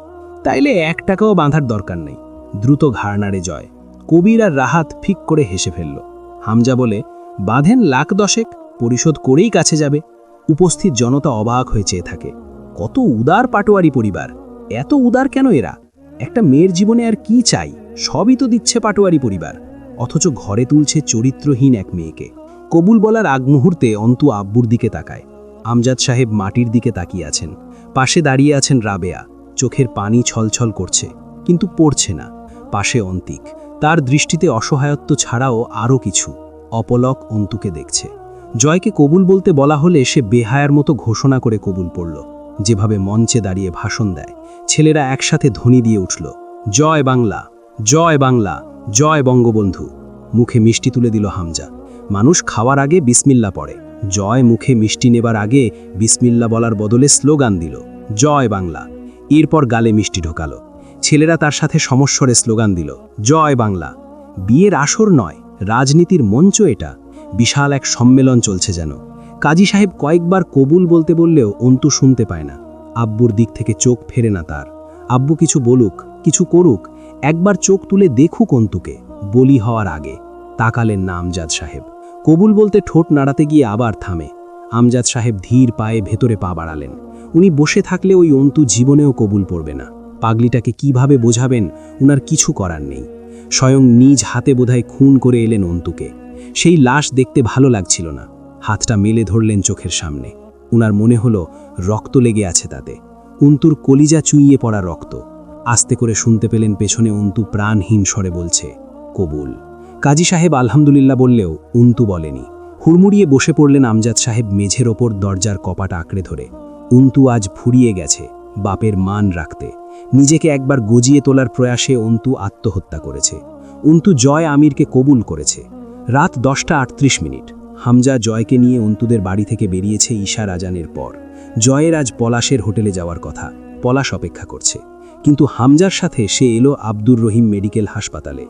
তাইলে 1 টাকাও বাঁধার দরকার নেই। দ্রুত ঘাড় নাড়ে জয়। কবির আর রাহাত ফিক করে হেসে ফেলল। হামজা বলে, বাঁধেন 1,10,000, পরিশোধ করেই কাছে যাবে। উপস্থিত জনতা অবাক হয়ে চেয়ে থাকে। কত উদার পাটোয়ারি পরিবার! এত উদার কেন এরা? একটা মেয়ের জীবনে আর কি চাই? সবই তো দিচ্ছে পাটোয়ারি পরিবার, অথচ ঘরে তুলছে চরিত্রহীন এক মেয়েকে। কবুল বলার আগ মুহূর্তে অন্তু আব্বুর দিকে তাকায়। আমজাদ সাহেব মাটির দিকে তাকিয়ে আছেন। পাশে দাঁড়িয়ে আছেন রাবেয়া, চোখের পানি ছলছল করছে, কিন্তু পড়ছে না। পাশে অন্তিক, তার দৃষ্টিতে অসহায়ত্ব ছাড়াও আরও কিছু। অপলক অন্তুকে দেখছে। জয়কে কবুল বলতে বলা হলে সে বেহায়ার মতো ঘোষণা করে কবুল পড়ল, যেভাবে মঞ্চে দাঁড়িয়ে ভাষণ দেয়। ছেলেরা একসাথে ধ্বনি দিয়ে উঠল, জয় বাংলা, জয় বাংলা, জয় বঙ্গবন্ধু। মুখে মিষ্টি তুলে দিল হামজা। মানুষ খাওয়ার আগে বিসমিল্লা পড়ে, জয় মুখে মিষ্টি নেবার আগে বিসমিল্লা বলার বদলে স্লোগান দিল, জয় বাংলা। এরপর গালে মিষ্টি ঢোকালো। ছেলেরা তার সাথে সমস্বরে স্লোগান দিল, জয় বাংলা। বিয়ের আসর নয়, রাজনীতির মঞ্চ এটা। বিশাল এক সম্মেলন চলছে যেন। কাজী সাহেব কয়েকবার কবুল বলতে বললেও অন্তু শুনতে পায় না। আব্বুর দিক থেকে চোখ ফেরে না তার। আব্বু কিছু বলুক, কিছু করুক, একবার চোখ তুলে দেখুক অন্তুকে, বলি হওয়ার আগে। তাকালেন না আমজাদ সাহেব। কবুল বলতে ঠোঁট নাড়াতে গিয়ে আবার থামে। আমজাদ সাহেব ধীর পায়ে ভেতরে পা বাড়ালেন। উনি বসে থাকলে ওই অন্তু জীবনেও কবুল পড়বে না। পাগলিটাকে কিভাবে বোঝাবেন উনার কিছু করার নেই। স্বয়ং নিজ হাতে বোধহয় খুন করে এলেন অন্তুকে। সেই লাশ দেখতে ভালো লাগছিল না। হাতটা মেলে ধরলেন চোখের সামনে। উনার মনে হলো রক্ত লেগে আছে তাতে, অন্তুর কলিজা চুইয়ে পড়া রক্ত। আস্তে করে শুনতে পেলেন পেছনে অন্তু প্রাণহীন স্বরে বলছে, কবুল। কাজী সাহেব আলহামদুলিল্লাহ বললেও অন্তু বলেনি। হুড়মুড়িয়ে বসে পড়লেন আমজাদ সাহেব মেঝের ওপর দরজার কপাট আঁকড়ে ধরে। অন্তু আজ ফুরিয়ে গেছে বাপের মান রাখতে। নিজেকে একবার গজিয়ে তোলার প্রয়াসে অন্তু আত্মহত্যা করেছে। অন্তু জয় আমিরকে কবুল করেছে। রাত 10:38। হামজা জয়কে নিয়ে অন্তুদের বাড়ি থেকে বেরিয়েছে ঈশার আজানের পর। জয়ের আজ পলাশের হোটেলে যাওয়ার কথা, পলাশ অপেক্ষা করছে। কিন্তু হামজার সাথে সে এলো আব্দুর রহিম মেডিকেল হাসপাতালে।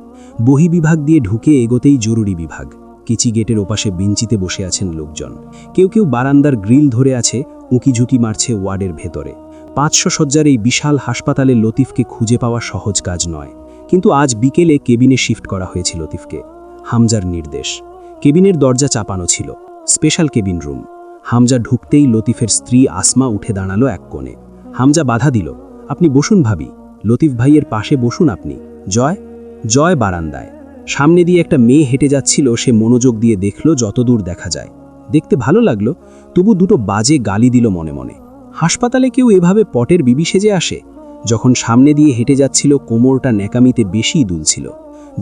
বহিবিভাগ দিয়ে ঢুকে এগোতেই জরুরি বিভাগ। কিচি গেটের ওপাশে বেঞ্চিতে বসে আছেন লোকজন। কেউ কেউ বারান্দার গ্রিল ধরে আছে, উঁকিঝুঁকি মারছে ওয়ার্ডের ভেতরে। 500 শয্যার এই বিশাল হাসপাতালে লতিফকে খুঁজে পাওয়া সহজ কাজ নয়। কিন্তু আজ বিকেলে কেবিনে শিফট করা হয়েছে লতিফকে। হামজার নির্দেশ। কেবিনের দরজা চাপানো ছিল, স্পেশাল কেবিন রুম। হামজা ঢুকতেই লতিফের স্ত্রী আসমা উঠে দাঁড়ালো এক কোণে। হামজা বাধা দিল, আপনি বসুন ভাবি, লতিফ ভাইয়ের পাশে বসুন আপনি। জয় জয় বারান্দায়। সামনে দিয়ে একটা মেয়ে হেঁটে যাচ্ছিল, সে মনোযোগ দিয়ে দেখল যতদূর দেখা যায়। দেখতে ভালো লাগলো, তবু দুটো বাজে গালি দিল মনে মনে। হাসপাতালে কেউ এভাবে পটের বিবি সেজে আসে? যখন সামনে দিয়ে হেঁটে যাচ্ছিল কোমরটা ন্যাকামিতে বেশিই দুলছিল।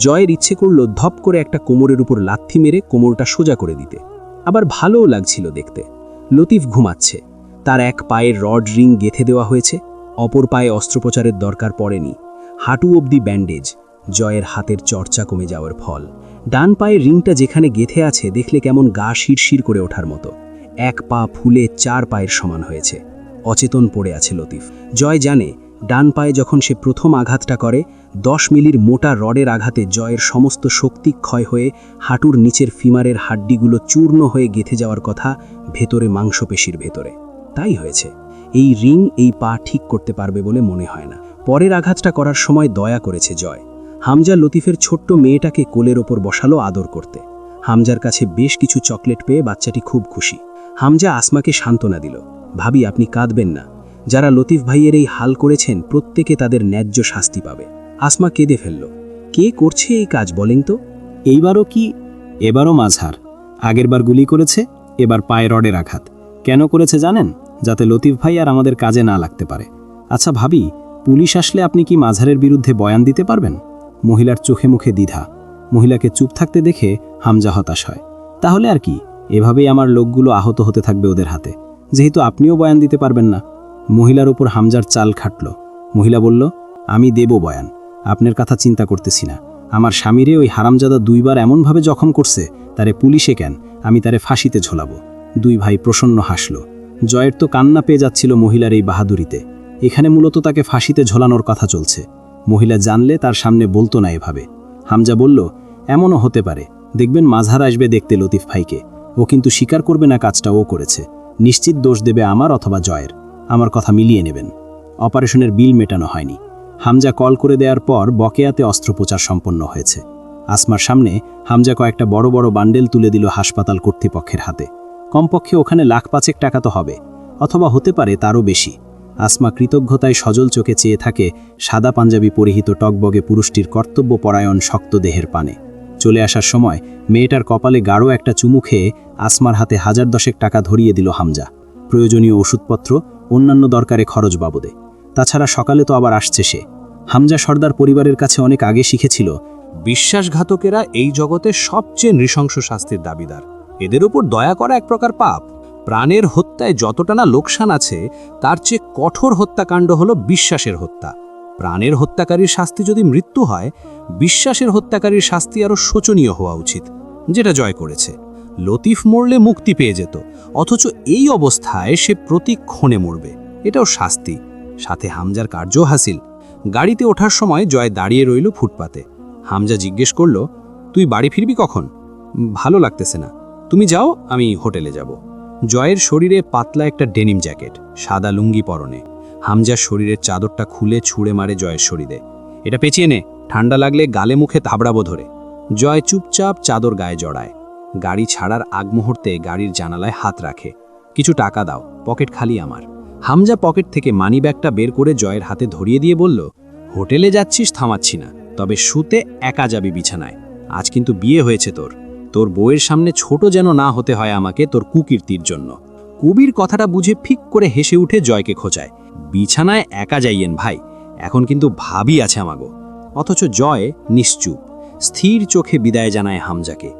জয়ের ইচ্ছে করল ধপ করে একটা কোমরের উপর লাথি মেরে কোমরটা সোজা করে দিতে। আবার ভালোও লাগছিল দেখতে। লতিফ ঘুমাচ্ছে, তার এক পায়ের রড রিং গেঁথে দেওয়া হয়েছে, অপর পায়ে অস্ত্রোপচারের দরকার পড়েনি। হাঁটু অবধি ব্যান্ডেজ, জয়ের হাতের চর্চা কমে যাওয়ার ফল। ডান পায়ের রিংটা যেখানে গেঁথে আছে দেখলে কেমন গা শিরশির করে ওঠার মতো। এক পা ফুলে 4 পায়ের সমান হয়েছে। অচেতন পড়ে আছে লতিফ। জয় জানে ডান পায়ে যখন সে প্রথম আঘাতটা করে 10 মিলির মোটা রডের আঘাতে জয়ের সমস্ত শক্তি ক্ষয় হয়ে হাঁটুর নিচের ফিমারের হাড্ডিগুলো চূর্ণ হয়ে গেঁথে যাওয়ার কথা ভেতরে মাংসপেশির ভেতরে। তাই হয়েছে। এই রিং এই পা ঠিক করতে পারবে বলে মনে হয় না। পরের আঘাতটা করার সময় দয়া করেছে জয়। হামজা লতিফের ছোট্ট মেয়েটাকে কোলের ওপর বসালো আদর করতে। হামজার কাছে বেশ কিছু চকলেট পেয়ে বাচ্চাটি খুব খুশি। হামজা আসমাকে সান্ত্বনা দিল, ভাবি আপনি কাঁদবেন না। যারা লতিফ ভাইয়ের এই হাল করেছেন প্রত্যেকে তাদের ন্যায্য শাস্তি পাবে। আসমা কেঁদে ফেলল। কে করছে এই কাজ বলেন তো? এইবারও কি? এবারও মাঝহার। আগেরবার গুলি করেছে, এবার পায়ে রডের আঘাত। কেন করেছে জানেন? যাতে লতিফ ভাই আর আমাদের কাজে না লাগতে পারে। আচ্ছা ভাবি, পুলিশ আসলে আপনি কি মাঝহারের বিরুদ্ধে বয়ান দিতে পারবেন? মহিলার চোখে মুখে দ্বিধা। মহিলাকে চুপ থাকতে দেখে হামজা হতাশ হয়। তাহলে আর কি, এভাবেই আমার লোকগুলো আহত হতে থাকবে ওদের হাতে, যেহেতু আপনিও বয়ান দিতে পারবেন না। মহিলার উপর হামজার চাল খাটল। মহিলা বলল, আমি দেব বয়ান, আপনার কথা চিন্তা করতেছি না। আমার স্বামীরে ওই হারামজাদা 2 বার এমনভাবে জখম করছে, তারে পুলিশে কেন, আমি তারে ফাঁসিতে ঝোলাবো। 2 ভাই প্রসন্ন হাসল। জয়ের তো কান্না পেয়ে যাচ্ছিল মহিলার এই বাহাদুরিতে। এখানে মূলত তাকে ফাঁসিতে ঝোলানোর কথা চলছে। মহিলা জানলে তার সামনে বলতো না এভাবে। হামজা বলল, এমনও হতে পারে, দেখবেন মাঝহার আসবে দেখতে লতিফ ভাইকে। ও কিন্তু স্বীকার করবে না কাজটা ও করেছে। নিশ্চিত দোষ দেবে আমার অথবা জয়ের। আমার কথা মিলিয়ে নেবেন। অপারেশনের বিল মেটানো হয়নি। হামজা কল করে দেওয়ার পর বকেয়াতে অস্ত্রোপচার সম্পন্ন হয়েছে। আসমার সামনে হামজা কয়েকটা বড় বড় বান্ডেল তুলে দিল হাসপাতাল কর্তৃপক্ষের হাতে। কমপক্ষে ওখানে $1,05,000 টাকা তো হবে, অথবা হতে পারে তারও বেশি। আসমা কৃতজ্ঞতায় সজল চোখে চেয়ে থাকে সাদা পাঞ্জাবি পরিহিত টকবগে পুরুষটির কর্তব্যপরায়ণ শক্ত দেহের পানে। চলে আসার সময় মেয়েটার কপালে গাঢ় একটা চুমু খেয়ে আসমার হাতে 1010 টাকা ধরিয়ে দিল হামজা। প্রয়োজনীয় ওষুধপত্র, অন্যান্য দরকারে খরচ বাবদে। তাছাড়া সকালে তো আবার আসছে সে। হামজা সর্দার পরিবারের কাছে অনেক আগে শিখেছিল, বিশ্বাসঘাতকেরা এই জগতে সবচেয়ে নৃশংস শাস্তির দাবিদার। এদের উপর দয়া করা এক প্রকার পাপ। প্রাণের হত্যায় যতটা না লোকসান আছে, তার চেয়ে কঠোর হত্যাকাণ্ড হলো বিশ্বাসের হত্যা। প্রাণের হত্যাকারীর শাস্তি যদি মৃত্যু হয়, বিশ্বাসের হত্যাকারীর শাস্তি আরও শোচনীয় হওয়া উচিত, যেটা জয় করেছে। লতিফ মরলে মুক্তি পেয়ে যেত, অথচ এই অবস্থায় সে প্রতিক্ষণে মরবে। এটাও শাস্তি, সাথে হামজার কার্য হাসিল। গাড়িতে ওঠার সময় জয় দাঁড়িয়ে রইল ফুটপাতে। হামজা জিজ্ঞেস করল, তুই বাড়ি ফিরবি কখন? ভালো লাগতেছে না, তুমি যাও, আমি হোটেলে যাব। জয়ের শরীরে পাতলা একটা ডেনিম জ্যাকেট, সাদা লুঙ্গি পরনে। হামজার শরীরের চাদরটা খুলে ছুঁড়ে মারে জয়ের শরীরে। এটা পেঁচিয়ে নে, ঠান্ডা লাগলে গালে মুখে থাবড়াবো ধরে। জয় চুপচাপ চাদর গায়ে জড়ায়। গাড়ি ছাড়ার আগ মুহূর্তে গাড়ির জানালায় হাত রাখে। কিছু টাকা দাও, পকেট খালি আমার। হামজা পকেট থেকে মানিব্যাগটা বের করে জয়ের হাতে ধরিয়ে দিয়ে বলল, হোটেলে যাচ্ছিস থামাচ্ছি না, তবে শুতে একা যাবি বিছানায়। আজ কিন্তু বিয়ে হয়েছে তোর বউয়ের সামনে ছোট যেন না হতে হয় আমাকে তোর কুকীর্তির জন্য। কবির কথাটা বুঝে ফিক করে হেসে উঠে জয়কে খোঁচায়, বিছানায় একা যাইয়েন ভাই, এখন কিন্তু ভাবি আছে আমাগো। অথচ জয় নিশ্চুপ, স্থির চোখে বিদায় জানায় হামজাকে।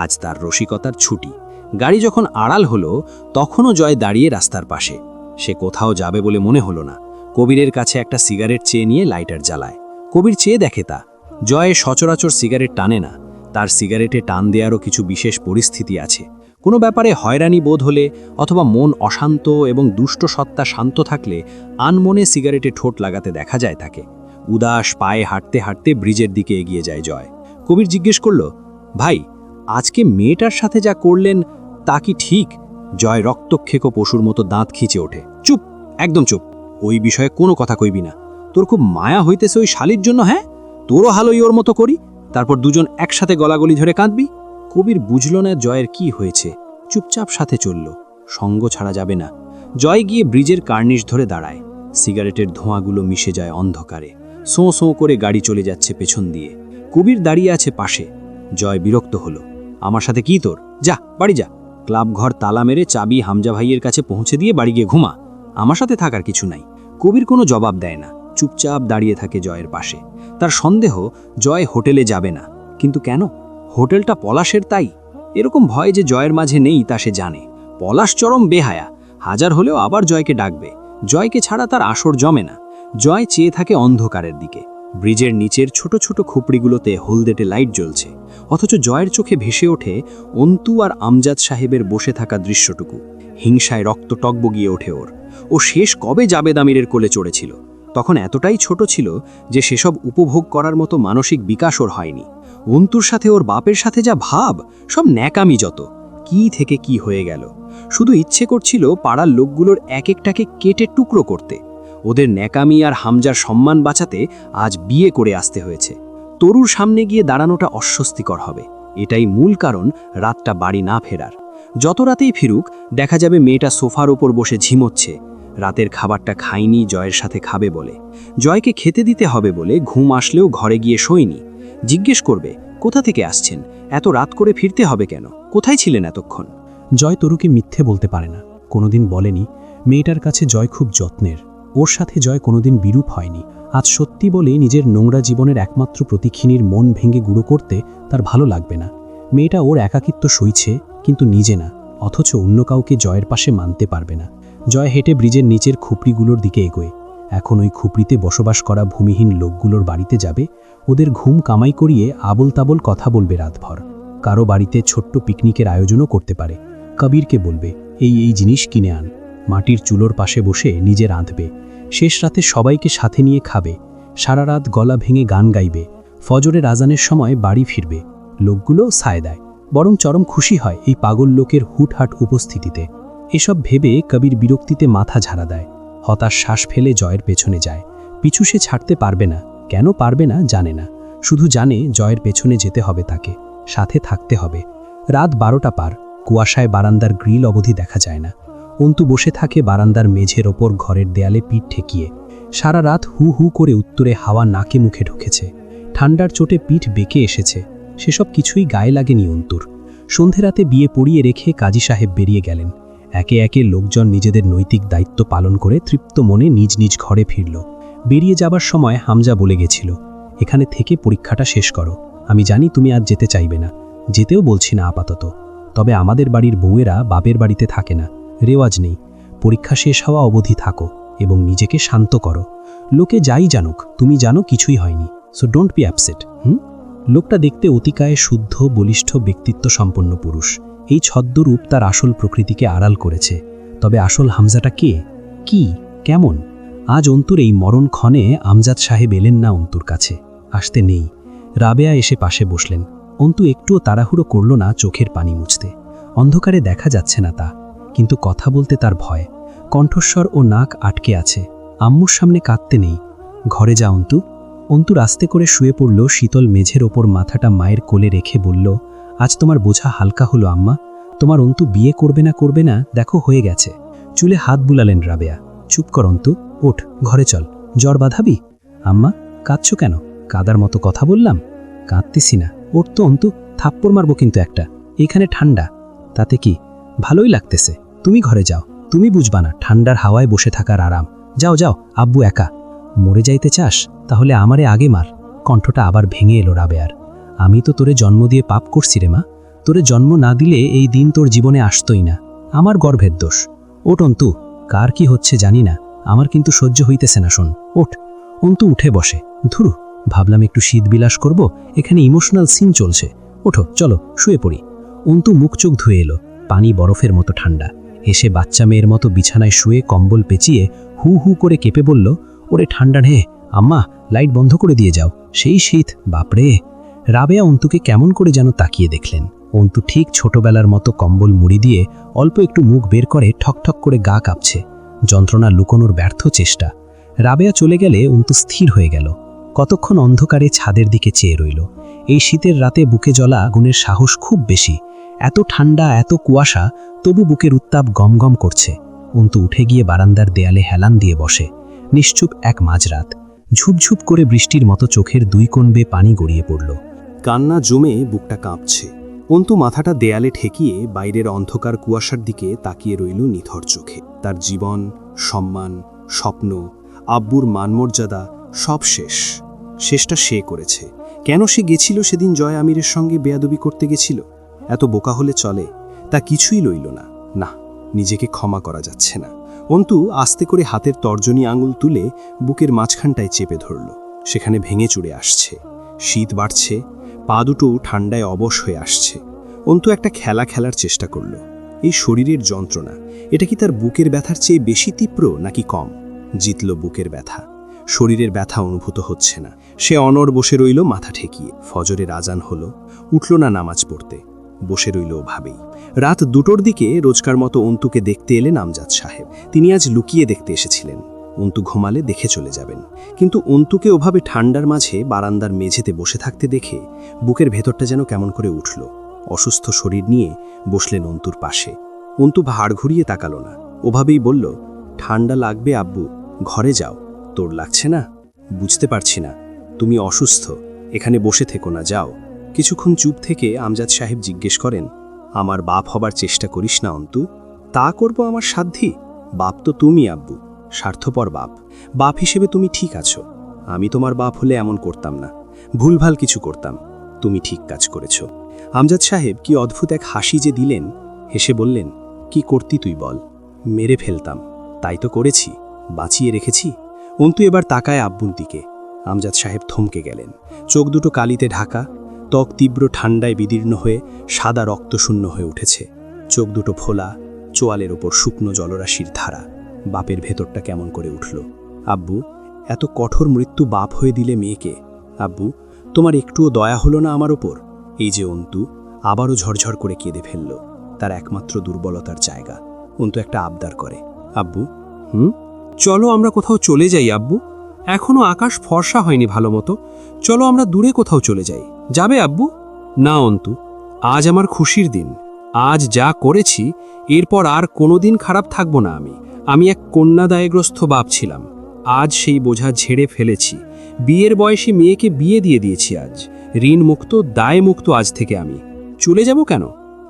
আজ তার রসিকতার ছুটি। গাড়ি যখন আড়াল হলো তখনও জয় দাঁড়িয়ে রাস্তার পাশে। সে কোথাও যাবে বলে মনে হলো না। কবিরের কাছে একটা সিগারেট চেয়ে নিয়ে লাইটার জ্বালায়। কবির চেয়ে দেখে তা। জয় সচরাচর সিগারেট টানে না, তার সিগারেটে টান দেওয়ারও কিছু বিশেষ পরিস্থিতি আছে। কোনো ব্যাপারে হয়রানি বোধ হলে অথবা মন অশান্ত এবং দুষ্ট সত্তা শান্ত থাকলে আনমনে সিগারেটে ঠোঁট লাগাতে দেখা যায় তাকে। উদাস পায়ে হাঁটতে হাঁটতে ব্রিজের দিকে এগিয়ে যায় জয়। কবির জিজ্ঞেস করল, ভাই, আজকে মেয়েটার সাথে যা করলেন তা কি ঠিক? জয় রক্তক্ষেকো পশুর মতো দাঁত খিঁচে ওঠে। চুপ, একদম চুপ, ওই বিষয়ে কোনো কথা কইবি না। তোর খুব মায়া হইতেছে ওই শালির জন্য? হ্যাঁ, তোরও হালোই ওর মতো করি, তারপর দুজন একসাথে গলাগলি ধরে কাঁদবি। কবির বুঝল না জয়ের কি হয়েছে, চুপচাপ সাথে চলল। সঙ্গ ছাড়া যাবে না। জয় গিয়ে ব্রিজের কার্নিশ ধরে দাঁড়ায়। সিগারেটের ধোঁয়াগুলো মিশে যায় অন্ধকারে। সোঁ সোঁ করে গাড়ি চলে যাচ্ছে পেছন দিয়ে। কবির দাঁড়িয়ে আছে পাশে। জয় বিরক্ত হলো। আমার সাথে কি তোর? যা বাড়ি যা। ক্লাব ঘর তালা মেরে চাবি হামজা ভাইয়ের কাছে পৌঁছে দিয়ে বাড়ি গিয়ে ঘুমা। আমার সাথে থাকার কিছু নাই। কবির কোনো জবাব দেয় না, চুপচাপ দাঁড়িয়ে থাকে জয়ের পাশে। তার সন্দেহ জয় হোটেলে যাবে না। কিন্তু কেন? হোটেলটা পলাশের, তাই এরকম ভয় যে জয়ের মাঝে নেই তা সে জানে। পলাশ চরম বেহায়া, হাজার হলেও আবার জয়কে ডাকবে। জয়কে ছাড়া তার আসর জমে না। জয় চেয়ে থাকে অন্ধকারের দিকে। ব্রিজের নিচের ছোট ছোট খুপড়িগুলোতে হলদেটে লাইট জ্বলছে, অথচ জয়ের চোখে ভেসে ওঠে অন্তু আর আমজাদ সাহেবের বসে থাকা দৃশ্যটুকু। হিংসায় রক্ত টকবগিয়ে ওঠে ওর। ও শেষ কবে জাবেদ আমিরের কোলে চড়েছিল? তখন এতটাই ছোট ছিল যে সেসব উপভোগ করার মতো মানসিক বিকাশ ওর হয়নি। অন্তুর সাথে ওর বাপের সাথে যা ভাব, সব ন্যাকামি যত। কি থেকে কি হয়ে গেল। শুধু ইচ্ছে করছিল পাড়ার লোকগুলোর এক একটাকে কেটে টুকরো করতে। ওদের ন্যাকামি আর হামজার সম্মান বাঁচাতে আজ বিয়ে করে আসতে হয়েছে। তরুর সামনে গিয়ে দাঁড়ানোটা অস্বস্তিকর হবে। এটাই মূল কারণ রাতটা বাড়ি না ফেরার। যত রাতেই ফিরুক দেখা যাবে মেয়েটা সোফার ওপর বসে ঝিমোচ্ছে। রাতের খাবারটা খায়নি জয়ের সাথে খাবে বলে। জয়কে খেতে দিতে হবে বলে ঘুম আসলেও ঘরে গিয়ে শোয়নি। জিজ্ঞেস করবে, কোথা থেকে আসছেন? এত রাত করে ফিরতে হবে কেন? কোথায় ছিলেন এতক্ষণ? জয় তরুকে মিথ্যে বলতে পারে না, কোনোদিন বলেনি। মেয়েটার কাছে জয় খুব যত্নের। ওর সাথে জয় কোনোদিন বিরূপ হয়নি। আজ সত্যি বলে নিজের নোংরা জীবনের একমাত্র প্রতিক্ষিণীর মন ভেঙে গুঁড়ো করতে তার ভালো লাগবে না। মেয়েটা ওর একাকিত্ব সইছে, কিন্তু নিজে না, অথচ অন্য কাউকে জয়ের পাশে মানতে পারবে না। জয় হেঁটে ব্রিজের নিচের খুপড়িগুলোর দিকে এগোয়। এখন ওই খুপড়িতে বসবাস করা ভূমিহীন লোকগুলোর বাড়িতে যাবে, ওদের ঘুম কামাই করিয়ে আবল তাবল কথা বলবে রাতভর। কারো বাড়িতে ছোট্ট পিকনিকের আয়োজনও করতে পারে। কবিরকে বলবে, এই জিনিস কিনে আন। মাটির চুলোর পাশে বসে নিজে রাঁধবে। শেষ রাতে সবাইকে সাথে নিয়ে খাবে। সারা রাত গলা ভেঙে গান গাইবে। ফজরের আজানের সময় বাড়ি ফিরবে। লোকগুলোও সায় দেয়, বরং চরম খুশি হয় এই পাগল লোকের হুটহাট উপস্থিতিতে। এসব ভেবে কবির বিরক্তিতে মাথা ঝাড়া দেয়। হতাশ শ্বাস ফেলে জয়ের পেছনে যায়। পিছু সে ছাড়তে পারবে না। কেন পারবে না জানে না, শুধু জানে জয়ের পেছনে যেতে হবে তাকে, সাথে থাকতে হবে। রাত 12টা পার। কুয়াশায় বারান্দার গ্রিল অবধি দেখা যায় না। অন্তু বসে থাকে বারান্দার মেঝের ওপর ঘরের দেয়ালে পিঠ ঠেকিয়ে। সারা রাত হু হু করে উত্তরে হাওয়া নাকে মুখে ঢুকেছে। ঠান্ডার চোটে পিঠ বেঁকে এসেছে। সেসব কিছুই গায়ে লাগেনি অন্তুর। সন্ধে রাতে বিয়ে পড়িয়ে রেখে কাজী সাহেব বেরিয়ে গেলেন। একে একে লোকজন নিজেদের নৈতিক দায়িত্ব পালন করে তৃপ্ত মনে নিজ নিজ ঘরে ফিরল। বেরিয়ে যাবার সময় হামজা বলে গেছিল, এখানে থেকে পরীক্ষাটা শেষ করো। আমি জানি তুমি আজ যেতে চাইবে না, যেতেও বলছি না আপাতত। তবে আমাদের বাড়ির বউয়েরা বাপের বাড়িতে থাকে না, রেওয়াজ নেই। পরীক্ষা শেষ হওয়া অবধি থাকো এবং নিজেকে শান্ত করো। লোকে যাই জানুক, তুমি জানো কিছুই হয়নি, সো ডোন্ট বি অ্যাপসেট। লোকটা দেখতে অতিকায় শুদ্ধ বলিষ্ঠ ব্যক্তিত্ব সম্পন্ন পুরুষ। এই ছদ্মরূপ তার আসল প্রকৃতিকে আড়াল করেছে। তবে আসল হামজাটা কে, কি, কেমন? আজ অন্তুর এই মরণ ক্ষণে আমজাদ সাহেব এলেন না অন্তুর কাছে, আসতে নেই। রাবেয়া এসে পাশে বসলেন। অন্তু একটুও তাড়াহুড়ো করল না চোখের পানি মুছতে। অন্ধকারে দেখা যাচ্ছে না তা, কিন্তু কথা বলতে তার ভয়। কণ্ঠস্বর ও নাক আটকে আছে। আম্মুর সামনে কাঁদতে নেই। ঘরে যা অন্তু। অন্তুর আস্তে করে শুয়ে পড়ল শীতল মেঝের ওপর, মাথাটা মায়ের কোলে রেখে বলল, আজ তোমার বোঝা হালকা হলো আম্মা। তোমার অন্তু বিয়ে করবে না দেখো হয়ে গেছে। চুলে হাত বুলালেন রাবেয়া। চুপ কর অন্তু, ওঠ, ঘরে চল, জ্বর বাঁধাবি। আম্মা, কাঁদছ কেন? কাদার মতো কথা বললাম? কাঁদতেছি না, ওঠ তো অন্তু, থাপ্পড় মারবো কিন্তু একটা। এইখানে ঠান্ডা। তাতে কি, ভালোই লাগতেছে। তুমি ঘরে যাও, তুমি বুঝবা না ঠান্ডার হাওয়ায় বসে থাকার আরাম। যাও যাও, আব্বু একা। মরে যাইতে চাস? তাহলে আমারে আগে মার। কণ্ঠটা আবার ভেঙে এলো রাবেয়ার। আমি তো তোরে জন্ম দিয়ে পাপ করছি রে মা। তোরে জন্ম না দিলে এই দিন তোর জীবনে আসতই না। আমার গর্ভের দোষ। ওঠ অন্তু, কার কি হচ্ছে জানি না, আমার কিন্তু সহ্য হইতেছে না। শোন, ওঠ। অন্তু উঠে বসে। ধুরু, ভাবলাম একটু শীত বিলাস করব, এখানে ইমোশনাল সিন চলছে। ওঠো, চলো শুয়ে পড়ি। অন্তু মুখ চোখ ধুয়ে এলো, পানি বরফের মতো ঠান্ডা। এসে বাচ্চা মেয়ের মতো বিছানায় শুয়ে কম্বল পেঁচিয়ে হু হু করে কেঁপে বলল, ওরে ঠান্ডা রে আম্মা, লাইট বন্ধ করে দিয়ে যাও, সেই শীত, বাপরে। রাবেয়া অন্তুকে কেমন করে যেন তাকিয়ে দেখলেন। অন্তু ঠিক ছোটবেলার মতো কম্বল মুড়ি দিয়ে অল্প একটু মুখ বের করে ঠকঠক করে গা কাঁপছে। যন্ত্রণা লুকোনোর ব্যর্থ চেষ্টা। রাবেয়া চলে গেলে অন্তু স্থির হয়ে গেল। কতক্ষণ অন্ধকারে ছাদের দিকে চেয়ে রইল। এই শীতের রাতে বুকে জ্বলা আগুনের সাহস খুব বেশি। এত ঠান্ডা, এত কুয়াশা, তবু বুকের উত্তাপ গমগম করছে। অন্তু উঠে গিয়ে বারান্দার দেয়ালে হেলান দিয়ে বসে। নিশ্চুপ এক মাঝরাত। ঝুপঝুপ করে বৃষ্টির মতো চোখের দুই কোণ বেয়ে পানি গড়িয়ে পড়ল। কান্না জমে বুকটা কাঁপছে। অন্তু মাথাটা দেয়ালে ঠেকিয়ে বাইরের অন্ধকার কুয়াশার দিকে তাকিয়ে রইল নিথর চোখে। তার জীবন, সম্মান, স্বপ্ন, আব্বুর মানমর্যাদা সব শেষ। শেষটা সে করেছে। কেন সে গেছিল সেদিন জয় আমিরের সঙ্গে বেয়াদবি করতে গেছিল? এত বোকা হলে চলে? তা কিছুই লইল না। না, নিজেকে ক্ষমা করা যাচ্ছে না। অন্তু আস্তে করে হাতের তর্জনী আঙুল তুলে বুকের মাঝখানটায় চেপে ধরল। সেখানে ভেঙে চুড়ে আসছে। শীত বাড়ছে, পা দুটো ঠান্ডায় অবশ হয়ে আসছে। অন্তু একটা খেলা খেলার চেষ্টা করল। এই শরীরের যন্ত্রণা, এটা কি তার বুকের ব্যথার চেয়ে বেশি তীব্র নাকি কম? জিতল বুকের ব্যথা। শরীরের ব্যথা অনুভূত হচ্ছে না। সে অনড় বসে রইল মাথা ঠেকিয়ে। ফজরের আজান হলো, উঠল না নামাজ পড়তে, বসে রইল ওভাবেই। রাত 2টোর দিকে রোজকার মতো অন্তুকে দেখতে এলেন আমজাদ সাহেব। তিনি আজ লুকিয়ে দেখতে এসেছিলেন। অন্তু ঘুমালে দেখে চলে যাবেন। কিন্তু অন্তুকে ওভাবে ঠান্ডার মাঝে বারান্দার মেঝেতে বসে থাকতে দেখে বুকের ভেতরটা যেন কেমন করে উঠল। অসুস্থ শরীর নিয়ে বসলেন অন্তুর পাশে। অন্তু ভাড় ঘুরিয়ে তাকালো না, ওভাবেই বলল, ঠান্ডা লাগবে আব্বু, ঘরে যাও। তোর লাগছে না? বুঝতে পারছি না, তুমি অসুস্থ, এখানে বসে থেকো না, যাও। কিছুক্ষণ চুপ থেকে আমজাদ সাহেব জিজ্ঞেস করেন, আমার বাপ হবার চেষ্টা করিস না অন্তু? তা করব আমার সাধ্যি? বাপ তো তুমি আব্বু, স্বার্থপর বাপ। বাপ হিসেবে তুমি ঠিক আছো। আমি তোমার বাপ হলে এমন করতাম না, ভুলভাল কিছু করতাম। তুমি ঠিক কাজ করেছ। আমজাদ সাহেব কি অদ্ভুত এক হাসি যে দিলেন। হেসে বললেন, কি করতি তুই বল? মেরে ফেলতাম। তাই তো করেছি, বাঁচিয়ে রেখেছি। অন্তু এবার তাকায় আব্বুর দিকে। আমজাদ সাহেব থমকে গেলেন। চোখ দুটো কালিতে ঢাকা, ত্বক তীব্র ঠান্ডায় বিদীর্ণ হয়ে সাদা রক্তশূন্য হয়ে উঠেছে। চোখ দুটো ফোলা, চোয়ালের ওপর শুকনো জলরাশির ধারা। বাপের ভেতরটা কেমন করে উঠল। আব্বু, এত কঠোর মৃত্যু বাপ হয়ে দিলে মেয়েকে। আব্বু, তোমার একটুও দয়া হলো না আমার ওপর? এই যে অন্তু আবারও ঝরঝর করে কেঁদে ফেলল। তার একমাত্র দুর্বলতার জায়গা। অন্তু একটা আবদার করে, আব্বু, চলো আমরা কোথাও চলে যাই আব্বু। এখনো আকাশ ফর্সা হয়নি ভালো মতো। চলো আমরা দূরে কোথাও চলে যাই। যাবে আব্বু? না অন্তু, আজ আমার খুশির দিন। আজ যা করেছি এরপর আর কোনোদিন খারাপ থাকবো না। আমি এক কন্যাদায়গ্রস্ত বাপ ছিলাম। আজ সেই বোঝা ঝেড়ে ফেলেছি। বিয়ের বয়সী মেয়েকে বিয়ে দিয়ে দিয়েছি আজ। ঋণ মুক্ত, দায় মুক্ত আজ থেকে আমি। চলে যাব কেন?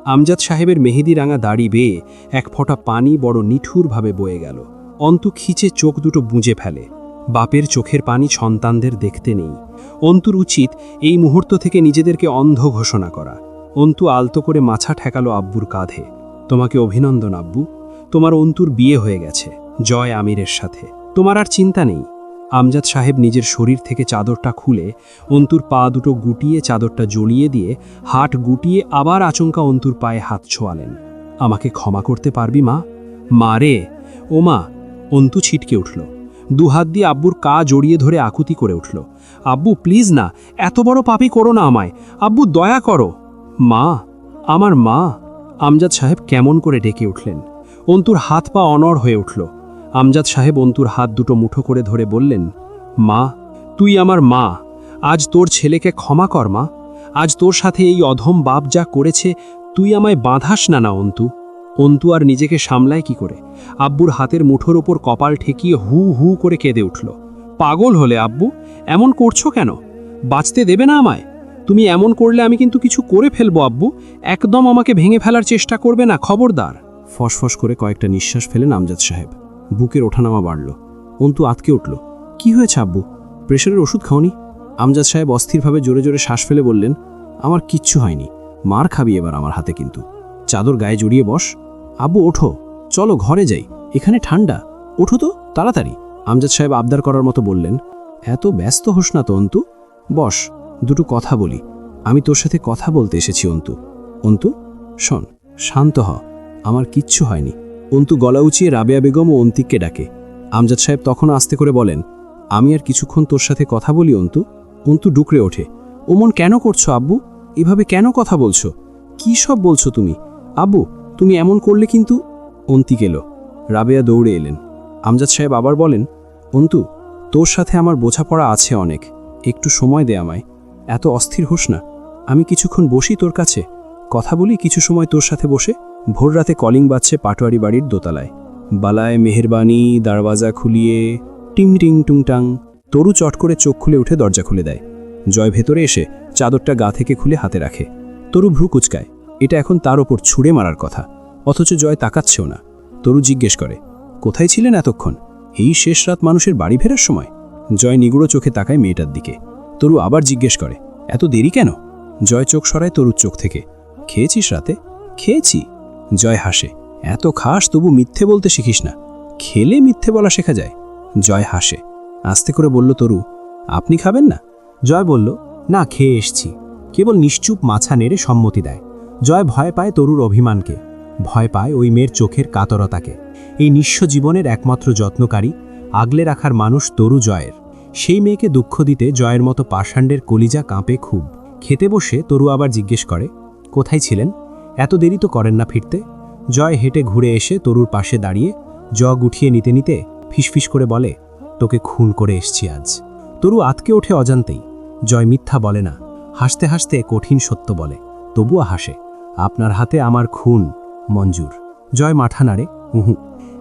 আমজাদ সাহেবের মেহেদি রাঙা দাড়ি বেয়ে এক ফোঁটা পানি বড় নিঠুরভাবে বয়ে গেল। অন্তু খিচে চোখ দুটো বুঁজে ফেলে। বাপের চোখের পানি সন্তানদের দেখতে নেই। অন্তুর উচিত এই মুহূর্ত থেকে নিজেদেরকে অন্ধ ঘোষণা করা। অন্তু আলতো করে মাথা ঠেকালো আব্বুর কাঁধে। তোমাকে অভিনন্দন আব্বু, তোমার অন্তুর বিয়ে হয়ে গেছে জয় আমিরের সাথে। তোমার আর চিন্তা নেই। আমজাদ সাহেব নিজের শরীর থেকে চাদরটা খুলে অন্তুর পা দুটো গুটিয়ে চাদরটা জড়িয়ে দিয়ে হাট গুটিয়ে আবার আচমকা অন্তুর পায়ে হাত ছোঁয়ালেন। আমাকে ক্ষমা করতে পারবি মা? মা রে, ও মা! অন্তু ছিটকে উঠল। দুহাত দিয়ে আব্বুর কা জড়িয়ে ধরে আকুতি করে উঠল, আব্বু প্লিজ না, এত বড় পাপী করো না আমায়। আব্বু দয়া করো। মা, আমার মা! আমজাদ সাহেব কেমন করে ডেকে উঠলেন। অন্তুর হাত পা অনড় হয়ে উঠল। আমজাদ সাহেব অন্তুর হাত দুটো মুঠো করে ধরে বললেন, মা, তুই আমার মা। আজ তোর ছেলেকে ক্ষমা কর মা। আজ তোর সাথে এই অধম বাপ যা করেছে, তুই আমায় বাঁধাস না না অন্তু। অন্তু আর নিজেকে সামলায় কি করে? আব্বুর হাতের মুঠোর ওপর কপাল ঠেকিয়ে হু হু করে কেঁদে উঠল। পাগল হলে আব্বু? এমন করছো কেন? বাঁচতে দেবে না আমায়? তুমি এমন করলে আমি কিন্তু কিছু করে ফেলবো আব্বু। একদম আমাকে ভেঙে ফেলার চেষ্টা করবে না, খবরদার। ফসফস করে কয়েকটা নিঃশ্বাস ফেলেন আমজাদ সাহেব। বুকের ওঠানামা বাড়ল। অন্তু আতকে উঠল। কি হয়েছে আব্বু? প্রেশারের ওষুধ খাওনি? আমজাদ সাহেব অস্থিরভাবে জোরে জোরে শ্বাস ফেলে বললেন, আমার কিচ্ছু হয়নি। মার খাবি এবার আমার হাতে কিন্তু। চাদর গায়ে জড়িয়ে বস। আব্বু ওঠো, চলো ঘরে যাই, এখানে ঠান্ডা। ওঠো তো তাড়াতাড়ি। আমজাদ সাহেব আবদার করার মতো বললেন, এত ব্যস্ত হোস না তো অন্তু, বস, দুটো কথা বলি। আমি তোর সাথে কথা বলতে এসেছি অন্তু। অন্তু শোন, শান্ত হ, আমার কিচ্ছু হয়নি। অন্তু গলা উঁচিয়ে রাবেয়া বেগম ও অন্তিককে ডাকে। আমজাদ সাহেব তখন আস্তে করে বলেন, আমি আর কিছুক্ষণ তোর সাথে কথা বলি অন্তু। অন্তু ডুকরে ওঠে। ওমন কেন করছো আব্বু? এভাবে কেন কথা বলছো? কি সব বলছো তুমি? আব্বু তুমি এমন করলে কিন্তু। অন্তিক এলো। রাবেয়া দৌড়ে এলেন। আমজাদ সাহেব আবার বলেন, অন্তু তোর সাথে আমার বোঝাপড়া আছে অনেক, একটু সময় দে আমায়। এত অস্থির হোস না, আমি কিছুক্ষণ বসি তোর কাছে, কথা বলি কিছু সময় তোর সাথে বসে। ভোর রাতে কলিং বাজছে পাটোয়ারি বাড়ির দোতলায়। বালায় মেহেরবানি, দরওয়াজা খুলিয়ে, টিং টিং টুংটাং। তরু চট করে চোখ খুলে উঠে দরজা খুলে দেয়। জয় ভেতরে এসে চাদরটা গা থেকে খুলে হাতে রাখে। তরু ভ্রু কুচকায়। এটা এখন তার ওপর ছুঁড়ে মারার কথা, অথচ জয় তাকাচ্ছেও না। তরু জিজ্ঞেস করে, কোথায় ছিলেন এতক্ষণ? এই শেষ রাত মানুষের বাড়ি ফেরার সময়? জয় নিগুড়ো চোখে তাকায় মেয়েটার দিকে। তরু আবার জিজ্ঞেস করে, এত দেরি কেন? জয় চোখ সরায় তরুর চোখ থেকে। খেয়েছিস রাতে? খেয়েছি। জয় হাসে। এত খাস তবু মিথ্যে বলতে শিখিস না, খেলে মিথ্যে বলা শেখা যায়। জয় হাসে। আস্তে করে বলল তরু, আপনি খাবেন না? জয় বলল, না, খেয়ে এসছি। কেবল নিশ্চুপ মাছা নেড়ে সম্মতি দেয়। জয় ভয় পায় তরুর অভিমানকে, ভয় পায় ওই মেয়ের চোখের কাতরতাকে। এই নিঃস্ব জীবনের একমাত্র যত্নকারী, আগলে রাখার মানুষ তরু জয়ের। সেই মেয়েকে দুঃখ দিতে জয়ের মতো পাষাণ্ডের কলিজা কাঁপে খুব। খেতে বসে তরু আবার জিজ্ঞেস করে, কোথায় ছিলেন? এত দেরি তো করেন না ফিরতে? জয় হেঁটে ঘুরে এসে তরুর পাশে দাঁড়িয়ে জগ উঠিয়ে নিতে নিতে ফিসফিস করে বলে, তোকে খুন করে এসছি আজ। তরু আতকে ওঠে অজান্তেই। জয় মিথ্যা বলে না, হাসতে হাসতে কঠিন সত্য বলে, তবুও হাসে। আপনার হাতে আমার খুন মঞ্জুর। জয় মাথা নাড়ে, উহু।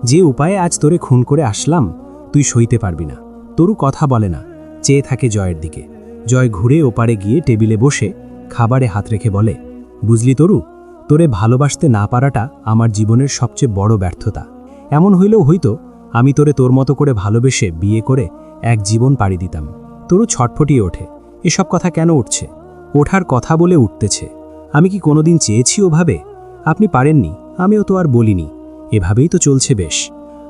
যে উপায়ে আজ তোরে খুন করে আসলাম তুই সইতে পারবি না। তরু কথা বলে না, চেয়ে থাকে জয়ের দিকে। জয় ঘুরে ওপারে গিয়ে টেবিলে বসে খাবারে হাত রেখে বলে, বুঝলি তরু, তোরে ভালোবাসতে না পারাটা আমার জীবনের সবচেয়ে বড় ব্যর্থতা। এমন হইলেও হইতো আমি তোরে তোর মতো করে ভালোবেসে বিয়ে করে এক জীবন পাড়ি দিতাম। তরু ছটফটিয়ে ওঠে। এসব কথা কেন উঠছে? ওঠার কথা বলে উঠতেছে। আমি কি কোনোদিন চেয়েছি ওভাবে? আপনি পারেননি, আমিও তো আর বলিনি। এভাবেই তো চলছে বেশ।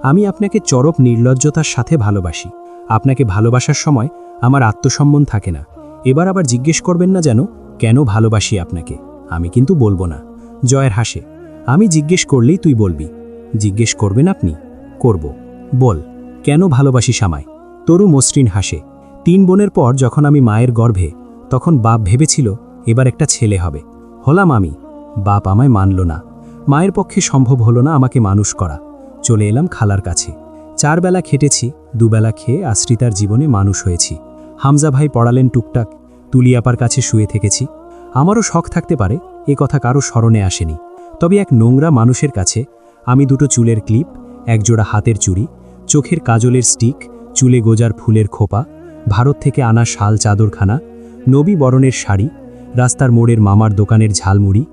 আমি আপনাকে চরম নির্লজ্জতার সাথে ভালোবাসি। আপনাকে ভালোবাসার সময় আমার আত্মসম্মান থাকে না। এবার আবার জিজ্ঞেস করবেন না যেন কেন ভালোবাসি আপনাকে। আমি কিন্তু বলবো না। জয়ের হাসে। আমি জিজ্ঞেস করলেই তুই বলবি। জিজ্ঞেস করবেন আপনি? করব। বল, কেন ভালোবাসিস আমায়? তরু মসৃণ হাসে। 3 বোনের পর যখন আমি মায়ের গর্ভে, তখন বাপ ভেবেছিল এবার একটা ছেলে হবে। হলাম আমি। বাপ আমায় মানল না। মায়ের পক্ষে সম্ভব হলো না আমাকে মানুষ করা। চলে এলাম খালার কাছে। 4 বেলা খেটেছি, 2 বেলা খেয়ে আশ্রিতার জীবনে মানুষ হয়েছি। হামজা ভাই পড়ালেন টুকটাক, তুলিয়াপার কাছে শুয়ে থেকেছি। আমারও শখ থাকতে পারে, এ কথা কারো স্মরণে আসেনি। তবে এক নোংরা মানুষের কাছে আমি 2টো চুলের ক্লিপ, 1 জোড়া হাতের চুড়ি, চোখের কাজলের স্টিক, চুলে গোজার ফুলের খোপা, ভারত থেকে আনা শাল চাদরখানা, নবী বরণের শাড়ি, রাস্তার মোড়ের মামার দোকানের ঝালমুড়ি,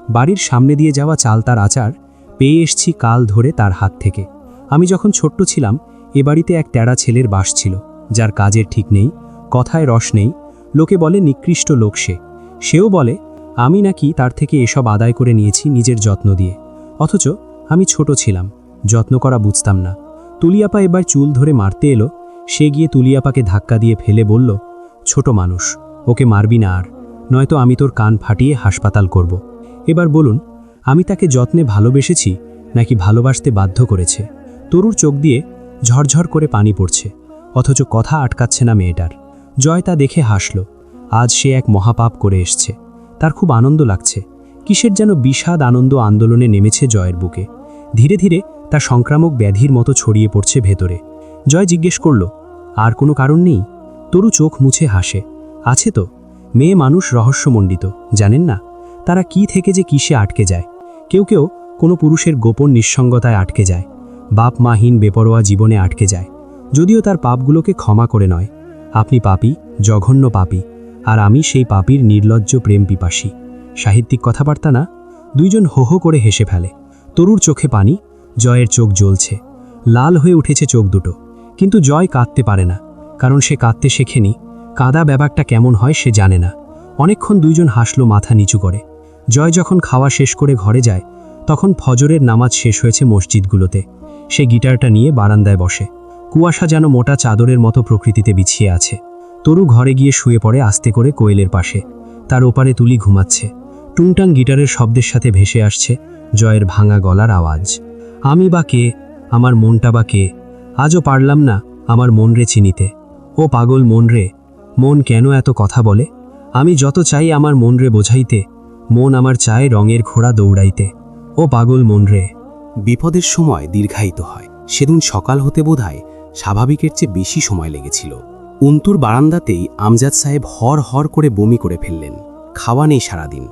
বাড়ির সামনে দিয়ে যাওয়া চালতার আচার পেয়ে এসছি কাল ধরে তার হাত থেকে। আমি যখন ছোট্ট ছিলাম এ বাড়িতে এক তেড়া ছেলের বাস ছিল, যার কাজের ঠিক নেই, কথায় রস নেই। লোকে বলে নিকৃষ্ট লোক সে। সেও বলে আমি নাকি তার থেকে এসব আদায় করে নিয়েছি নিজের যত্ন দিয়ে। অথচ আমি ছোট ছিলাম, যত্ন করা বুঝতাম না। তুলিয়াপা এবার চুল ধরে মারতে এলো। সে গিয়ে তুলিয়াপাকে ধাক্কা দিয়ে ফেলে বলল, ছোট মানুষ, ওকে মারবি না আর, নয়তো আমি তোর কান ফাটিয়ে হাসপাতাল করব। এবার বলুন, আমি তাকে যত্নে ভালোবেসেছি নাকি ভালোবাসতে বাধ্য করেছে? তরুর চোখ দিয়ে ঝরঝর করে পানি পড়ছে, অথচ কথা আটকাচ্ছে না মেয়েটার। জয় তা দেখে হাসল। আজ সে এক মহাপাপ করে এসছে। তার খুব আনন্দ লাগছে। কিসের যেন বিষাদ আনন্দ আন্দোলনে নেমেছে জয়ের বুকে। ধীরে ধীরে তা সংক্রামক ব্যাধির মতো ছড়িয়ে পড়ছে ভেতরে। জয় জিজ্ঞেস করল, আর কোনো কারণ নেই? তরু চোখ মুছে হাসে, আছে তো। মেয়ে মানুষ রহস্যমণ্ডিত, জানেন না? তারা কি থেকে যে কিসে আটকে যায়। কেউ কেউ কোনো পুরুষের গোপন নিঃসঙ্গতায় আটকে যায়, বাপ মাহীন বেপরোয়া জীবনে আটকে যায়, যদিও তার পাপগুলোকে ক্ষমা করে নয়। আপনি পাপী, জঘন্য পাপী, আর আমি সেই পাপীর নির্লজ্জ প্রেম পিপাসী। সাহিত্যিক কথাবার্তা না? দুইজন হো হো করে হেসে ফেলে। তরুর চোখে পানি, জয়ের চোখ জ্বলছে, লাল হয়ে উঠেছে চোখ দুটো। কিন্তু জয় কাঁদতে পারে না, কারণ সে কাঁদতে শেখেনি। কাঁদা ব্যাপারটা কেমন হয় সে জানে না। অনেকক্ষণ দুইজন হাসলো মাথা নিচু করে। জয় যখন খাওয়া শেষ করে ঘরে যায়, তখন ফজরের নামাজ শেষ হয়েছে মসজিদগুলোতে। সে গিটারটা নিয়ে বারান্দায় বসে। কুয়াশা যেন মোটা চাদরের মতো প্রকৃতিতে বিছিয়ে আছে। তরু ঘরে গিয়ে শুয়ে পড়ে আস্তে করে কোয়েলের পাশে। তার ওপারে তুলি ঘুমাচ্ছে। টুংটাং গিটারের শব্দের সাথে ভেসে আসছে জয়ের ভাঙা গলার আওয়াজ। আমি বা কে, আমার মনটা বা কে, আজও পারলাম না আমার মন রে চিনিতে। ও পাগল মন রে, মন কেন এত কথা বলে? আমি যত চাই আমার মন রে বোঝাইতে, মন আমার চায় রঙের ঘোড়া দৌড়াইতে। ও পাগল মন রে। বিপদের সময় দীর্ঘায়িত হয়। সেদিন সকাল হতে বোধহয় স্বাভাবিকের চেয়ে বেশি সময় লেগেছিল। অন্তুর বারান্দাতেই আমজাদ সাহেব হর হর করে বমি করে ফেললেন। খাওয়া নেই সারাদিন।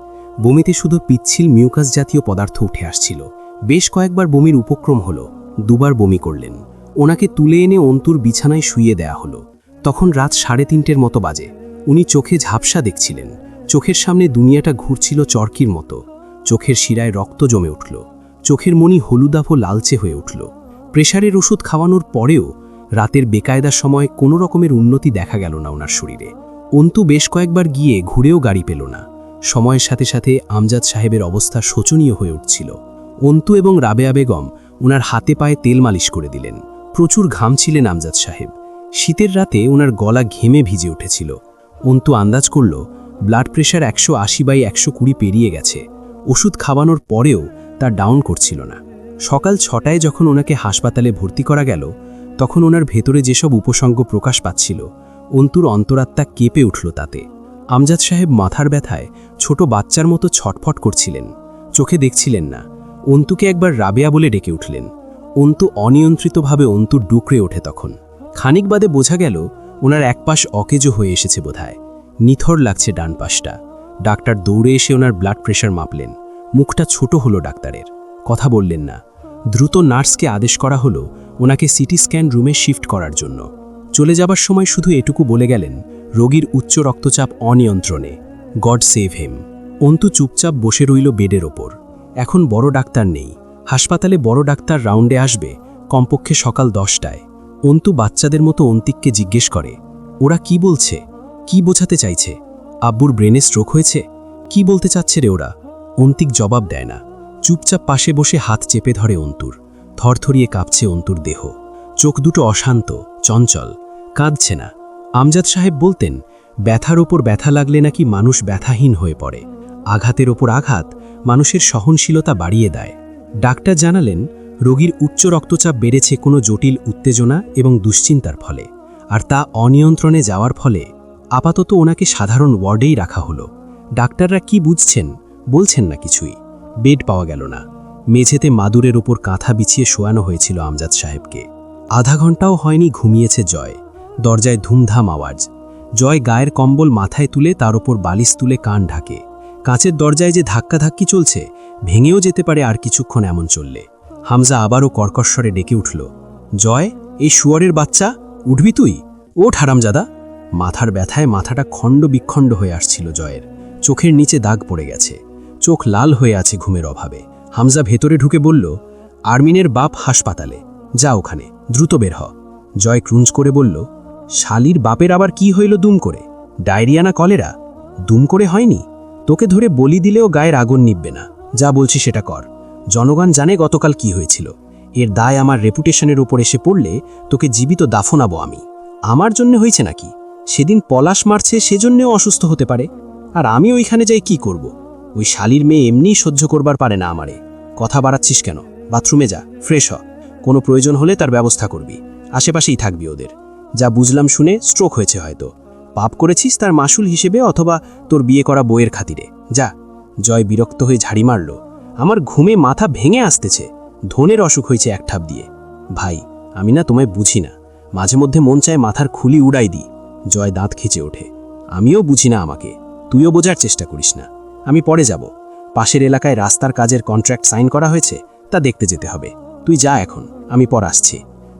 বমিতে শুধু পিচ্ছিল মিউকাস জাতীয় পদার্থ উঠে আসছিল। বেশ কয়েকবার বমির উপক্রম হলো। দুবার বমি করলেন। ওনাকে তুলে এনে অন্তুর বিছানায় শুইয়ে দেয়া হলো। তখন রাত 3:30 মতো বাজে। উনি চোখে ঝাপসা দেখছিলেন। চোখের সামনে দুনিয়াটা ঘুরছিল চরকির মতো। চোখের শিরায় রক্ত জমে উঠল। চোখের মণি হলুদাভ লালচে হয়ে উঠল। প্রেশারের ওষুধ খাওয়ানোর পরেও রাতের বেকায়দার সময় কোনো রকমের উন্নতি দেখা গেল না ওনার শরীরে। অন্তু বেশ কয়েকবার গিয়ে ঘুরেও গাড়ি পেল না। সময়ের সাথে সাথে আমজাদ সাহেবের অবস্থা শোচনীয় হয়ে উঠছিল। অন্তু এবং রাবেয়া বেগম ওনার হাতে পায়ে তেল মালিশ করে দিলেন। প্রচুর ঘামছিলেন আমজাদ সাহেব। শীতের রাতে ওনার গলা ঘেমে ভিজে উঠেছিল। অন্তু আন্দাজ করল ব্লাড প্রেশার 180/120 পেরিয়ে গেছে। ওষুধ খাওয়ানোর পরেও তা ডাউন করছিল না। সকাল 6টায় যখন ওনাকে হাসপাতালে ভর্তি করা গেল, তখন ওনার ভেতরে যেসব উপসর্গ প্রকাশ পাচ্ছিল, অন্তুর অন্তরাত্মা কেঁপে উঠল তাতে। আমজাদ সাহেব মাথার ব্যথায় ছোট বাচ্চার মতো ছটফট করছিলেন। চোখে দেখছিলেন না। অন্তুকে একবার রাবেয়া বলে ডেকে উঠলেন। অন্তু অনিয়ন্ত্রিতভাবে অন্তুর ডুকরে ওঠে। তখন খানিক বাদে বোঝা গেল ওনার এক পাশ অকেজো হয়ে এসেছে বোধহয়। নিথর লাগছে ডান পাশটা। ডাক্তার দৌড়ে এসে ওনার ব্লাড প্রেশার মাপলেন। মুখটা ছোট হলো ডাক্তারের। কথা বললেন না। দ্রুত নার্সকে আদেশ করা হলো ওনাকে সিটি স্ক্যান রুমে শিফট করার জন্য। চলে যাবার সময় শুধু এটুকু বলে গেলেন, রোগীর উচ্চ রক্তচাপ অনিয়ন্ত্রণে, গড সেভ হিম। অন্তু চুপচাপ বসে রইল বেডের ওপর। এখন বড় ডাক্তার নেই। হাসপাতালে বড় ডাক্তার রাউন্ডে আসবে কমপক্ষে সকাল 10টায়। অন্তু বাচ্চাদের মতো অন্তিককে জিজ্ঞেস করে, ওরা কি বলছে, কি বোঝাতে চাইছে? আব্বুর ব্রেনে স্ট্রোক হয়েছে? কি বলতে চাচ্ছে রে ওরা? অন্তিক জবাব দেয় না। চুপচাপ পাশে বসে হাত চেপে ধরে অন্তুর। থরথরিয়ে কাঁপছে অন্তুর দেহ। চোখ দুটো অশান্ত, চঞ্চল, কাঁদছে না। আমজাদ সাহেব বলতেন, ব্যথার ওপর ব্যথা লাগলে নাকি মানুষ ব্যথাহীন হয়ে পড়ে। আঘাতের ওপর আঘাত মানুষের সহনশীলতা বাড়িয়ে দেয়। ডাক্তার জানালেন, রোগীর উচ্চ রক্তচাপ বেড়েছে কোনো জটিল উত্তেজনা এবং দুশ্চিন্তার ফলে, আর তা অনিয়ন্ত্রণে যাওয়ার ফলে আপাতত ওনাকে সাধারণ ওয়ার্ডেই রাখা হলো। ডাক্তাররা কি বুঝছেন, বলছেন না কিছুই। বেড পাওয়া গেল না। মেঝেতে মাদুরের ওপর কাঁথা বিছিয়ে শোয়ানো হয়েছিল আমজাদ সাহেবকে। আধা ঘন্টাও হয়নি ঘুমিয়েছে জয়। দরজায় ধুমধাম আওয়াজ। জয় গায়ের কম্বল মাথায় তুলে তার ওপর বালিশ তুলে কান ঢাকে। কাঁচের দরজায় যে ধাক্কাধাক্কি চলছে, ভেঙেও যেতে পারে আর কিছুক্ষণ এমন চললে। হামজা আবারও কর্কশ্বরে ডেকে উঠল, জয়, এই শুয়ারের বাচ্চা, উঠবি তুই? ওঠ হারামজাদা। মাথার ব্যথায় মাথাটা খণ্ড বিখণ্ড হয়ে আসছিল জয়ের। চোখের নিচে দাগ পড়ে গেছে। চোখ লাল হয়ে আছে ঘুমের অভাবে। হামজা ভেতরে ঢুকে বলল, আরমিনের বাপ হাসপাতালে, যা ওখানে, দ্রুত বের হ। জয় ক্রুঞ্জ করে বলল, শালির বাপের আবার কি হইল দুম করে? ডায়রিয়া না কলেরা? দুম করে হয়নি। তোকে ধরে বলি দিলেও গায়ের আগুন নিববে না। যা বলছি সেটা কর। জনগণ জানে গতকাল কি হয়েছিল। এর দায় আমার রেপুটেশনের উপর এসে পড়লে তোকে জীবিত দাফনাবো আমি। আমার জন্য হয়েছে নাকি? সেদিন পলাশ মারছে সেজন্যেও অসুস্থ হতে পারে। আর আমি ওইখানে যাই কি করব? ওই শালির মেয়ে এমনিই সহ্য করবার পারে না আমারে। কথা বাড়াচ্ছিস কেন? বাথরুমে যা, ফ্রেশ হ। কোনো প্রয়োজন হলে তার ব্যবস্থা করবি। আশেপাশেই থাকবি ওদের। যা বুঝলাম শুনে স্ট্রোক হয়েছে হয়তো। পাপ করেছিস তার মাসুল হিসেবে, অথবা তোর বিয়ে করা বইয়ের খাতিরে। যা। জয় বিরক্ত হয়ে ঝাড়ি মারল। আমার ঘুমে মাথা ভেঙে আসতেছে। ধনের অসুখ হয়েছে এক ঠাপ দিয়ে। ভাই, আমি না তোমায় বুঝি না। মাঝে মধ্যে মন চায় মাথার খুলি উড়াই দিই। জয় দাঁত খিচে ওঠে। আমিও বুঝি না আমাকে। তুইও বোঝার চেষ্টা করিস না। আমি পরে যাব। পাশের এলাকায় রাস্তার কাজের কন্ট্রাক্ট সাইন করা হয়েছে, তা দেখতে যেতে হবে। তুই যা এখন, আমি পর আসছি।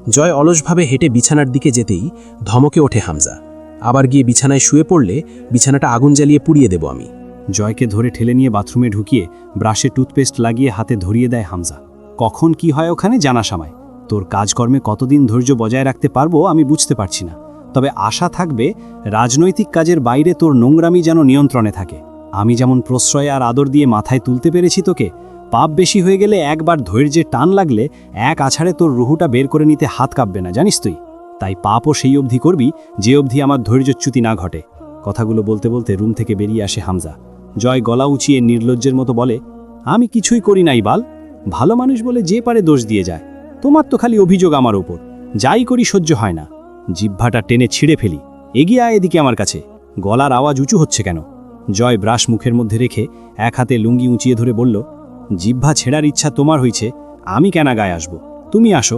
জয় অলসভাবে হেঁটে বিছানার দিকে যেতেই ধমকে ওঠে হামজা। আবার গিয়ে বিছানায় শুয়ে পড়লে বিছানাটা আগুন জ্বালিয়ে পুড়িয়ে দেব আমি। জয়কে ধরে ঠেলে নিয়ে বাথরুমে ঢুকিয়ে ব্রাশে টুথপেস্ট লাগিয়ে হাতে ধরিয়ে দেয় হামজা। কখন কি হয় ওখানে জানা সামায়। তোর কাজকর্মে কতদিন ধৈর্য বজায় রাখতে পারবো আমি বুঝতে পারছি না, তবে আশা থাকবে রাজনৈতিক কাজের বাইরে তোর নোংরামি যেন নিয়ন্ত্রণে থাকে। আমি যেমন প্রশ্রয় আর আদর দিয়ে মাথায় তুলতে পেরেছি তোকে, পাপ বেশি হয়ে গেলে একবার ধৈর্যের টান লাগলে এক আছাড়ে তোর রুহুটা বের করে নিতে হাত কাঁপবে না, জানিস তুই। তাই পাপও সেই অবধি করবি যে অবধি আমার ধৈর্যচ্যুতি না ঘটে। কথাগুলো বলতে বলতে রুম থেকে বেরিয়ে আসে হামজা। জয় গলা উঁচিয়ে নির্লজ্জের মতো বলে, আমি কিছুই করি নাই বাল, ভালো মানুষ বলে যে পারে দোষ দিয়ে যায়। তোমার তো খালি অভিযোগ আমার ওপর, যাই করি সহ্য হয় না। জিহ্বাটা টেনে ছিঁড়ে ফেলি, এগিয়ে আয় এদিকে আমার কাছে। গলার আওয়াজ উঁচু হচ্ছে কেন? জয় ব্রাশ মুখের মধ্যে রেখে এক হাতে লুঙ্গি উঁচিয়ে ধরে বলল, জিহ্বা ছেঁড়ার ইচ্ছা তোমার হয়েছে, আমি কেন গায়ে আসব? তুমি আসো।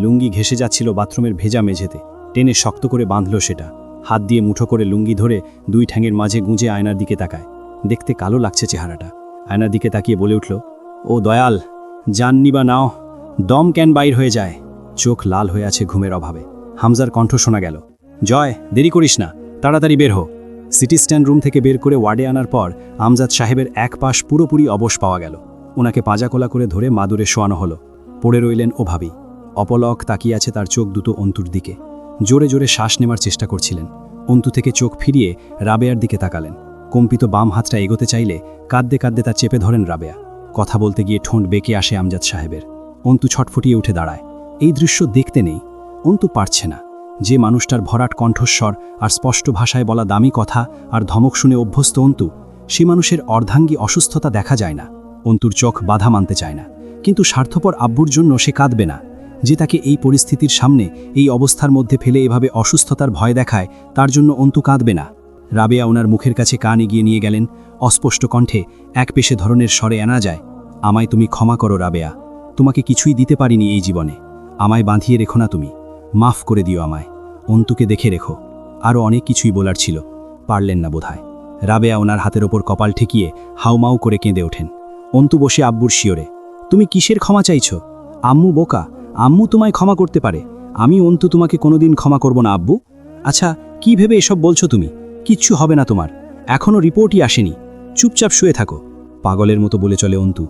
লুঙ্গি ঘেঁষে যাচ্ছিল বাথরুমের ভেজা মেঝেতে, টেনে শক্ত করে বাঁধল সেটা। হাত দিয়ে মুঠো করে লুঙ্গি ধরে দুই ঠ্যাঙের মাঝে গুঁজে আয়নার দিকে তাকায়। দেখতে কালো লাগছে চেহারাটা। আয়নার দিকে তাকিয়ে বলে উঠল, ও দয়াল, জাননি বা নাও, দম ক্যান বাইর হয়ে যায়। চোখ লাল হয়ে আছে ঘুমের অভাবে। হামজার কণ্ঠ শোনা গেল, জয় দেরি করিস না, তাড়াতাড়ি বের হো। সিটি স্ট্যান্ড রুম থেকে বের করে ওয়ার্ডে আনার পর আমজাদ সাহেবের এক পাশ পুরোপুরি অবশ পাওয়া গেল। ওনাকে পাঁজাকোলা করে ধরে মাদুরে শোয়ানো হলো। পড়ে রইলেন ওভাবেই। অপলক তাকিয়ে আছে তার চোখ দুটো অন্তুর দিকে। জোরে জোরে শ্বাস নেওয়ার চেষ্টা করছিলেন। অন্তু থেকে চোখ ফিরিয়ে রাবেয়ার দিকে তাকালেন। কম্পিত বাম হাতটা এগোতে চাইলে কাঁদতে কাঁদতে তা চেপে ধরেন রাবেয়া। কথা বলতে গিয়ে ঠোঁট বেঁকে আসে আমজাদ সাহেবের। অন্তু ছটফটিয়ে উঠে দাঁড়ায়। এই দৃশ্য দেখতে নেই, অন্তু পারছে না। যে মানুষটার ভরাট কণ্ঠস্বর আর স্পষ্ট ভাষায় বলা দামি কথা আর ধমক শুনে অভ্যস্ত অন্তু, সে মানুষের অর্ধাঙ্গী অসুস্থতা দেখা যায় না। অন্তুর চোখ বাধা মানতে চায় না, কিন্তু স্বার্থপর আব্বুর জন্য সে কাঁদবে না। যে তাকে এই পরিস্থিতির সামনে এই অবস্থার মধ্যে ফেলে এভাবে অসুস্থতার ভয় দেখায়, তার জন্য অন্তু কাঁদবে না। রাবেয়া ওনার মুখের কাছে কান এগিয়ে নিয়ে গেলেন। অস্পষ্ট কণ্ঠে এক পেশে ধরনের স্বরে আনা যায়, আমায় তুমি ক্ষমা করো রাবেয়া, তোমাকে কিছুই দিতে পারিনি এই জীবনে। আমায় বাঁধিয়ে রেখো না তুমি, মাফ করে দিও আমায়। অন্তুকে দেখে রেখো। আরও অনেক কিছুই বলার ছিল, পারলেন না বোধহয়। রাবেয়া ওনার হাতের ওপর কপাল ঠেকিয়ে হাউমাউ করে কেঁদে ওঠেন। অন্তু বসে আব্বুর শিওরে, তুমি কিসের ক্ষমা চাইছ? আম্মু বোকা, আম্মু তোমায় ক্ষমা করতে পারে, আমি অন্তু তোমাকে কোনোদিন ক্ষমা করব না আব্বু। আচ্ছা, কি ভেবে এসব বলছো তুমি? কিচ্ছু হবে না তোমার, এখনও রিপোর্টই আসেনি, চুপচাপ শুয়ে থাকো। পাগলের মতো বলে চলে অন্তু।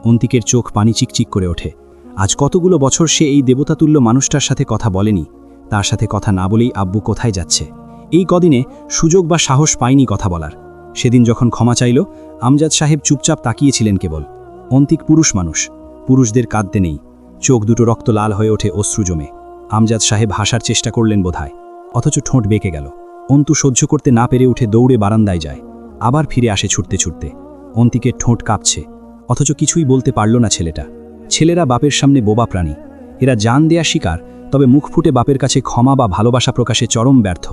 অন্তিকের চোখ পানি চিকচিক করে ওঠে। আজ কতগুলো বছর সে এই দেবতাতুল্য মানুষটার সাথে কথা বলেনি। তার সাথে কথা না বলেই আব্বু কোথায় যাচ্ছে। এই কদিনে সুযোগ বা সাহস পায়নি কথা বলার। সেদিন যখন ক্ষমা চাইল, আমজাদ সাহেব চুপচাপ তাকিয়েছিলেন কেবল। অন্তিক পুরুষ মানুষ, পুরুষদের কাঁদতে নেই। চোখ দুটো রক্ত লাল হয়ে ওঠে অশ্রু জমে। আমজাদ সাহেব হাসার চেষ্টা করলেন বোধহয়, অথচ ঠোঁট বেঁকে গেল। অন্তু সহ্য করতে না পেরে উঠে দৌড়ে বারান্দায় যায়। আবার ফিরে আসে ছুটতে ছুটতে। অন্তিকের ঠোঁট কাঁপছে, অথচ কিছুই বলতে পারল না ছেলেটা। ছেলেরা বাপের সামনে বোবা প্রাণী, এরা জান দেয়া শিকার, তবে মুখ ফুটে বাপের কাছে ক্ষমা বা ভালোবাসা প্রকাশে চরম ব্যর্থ।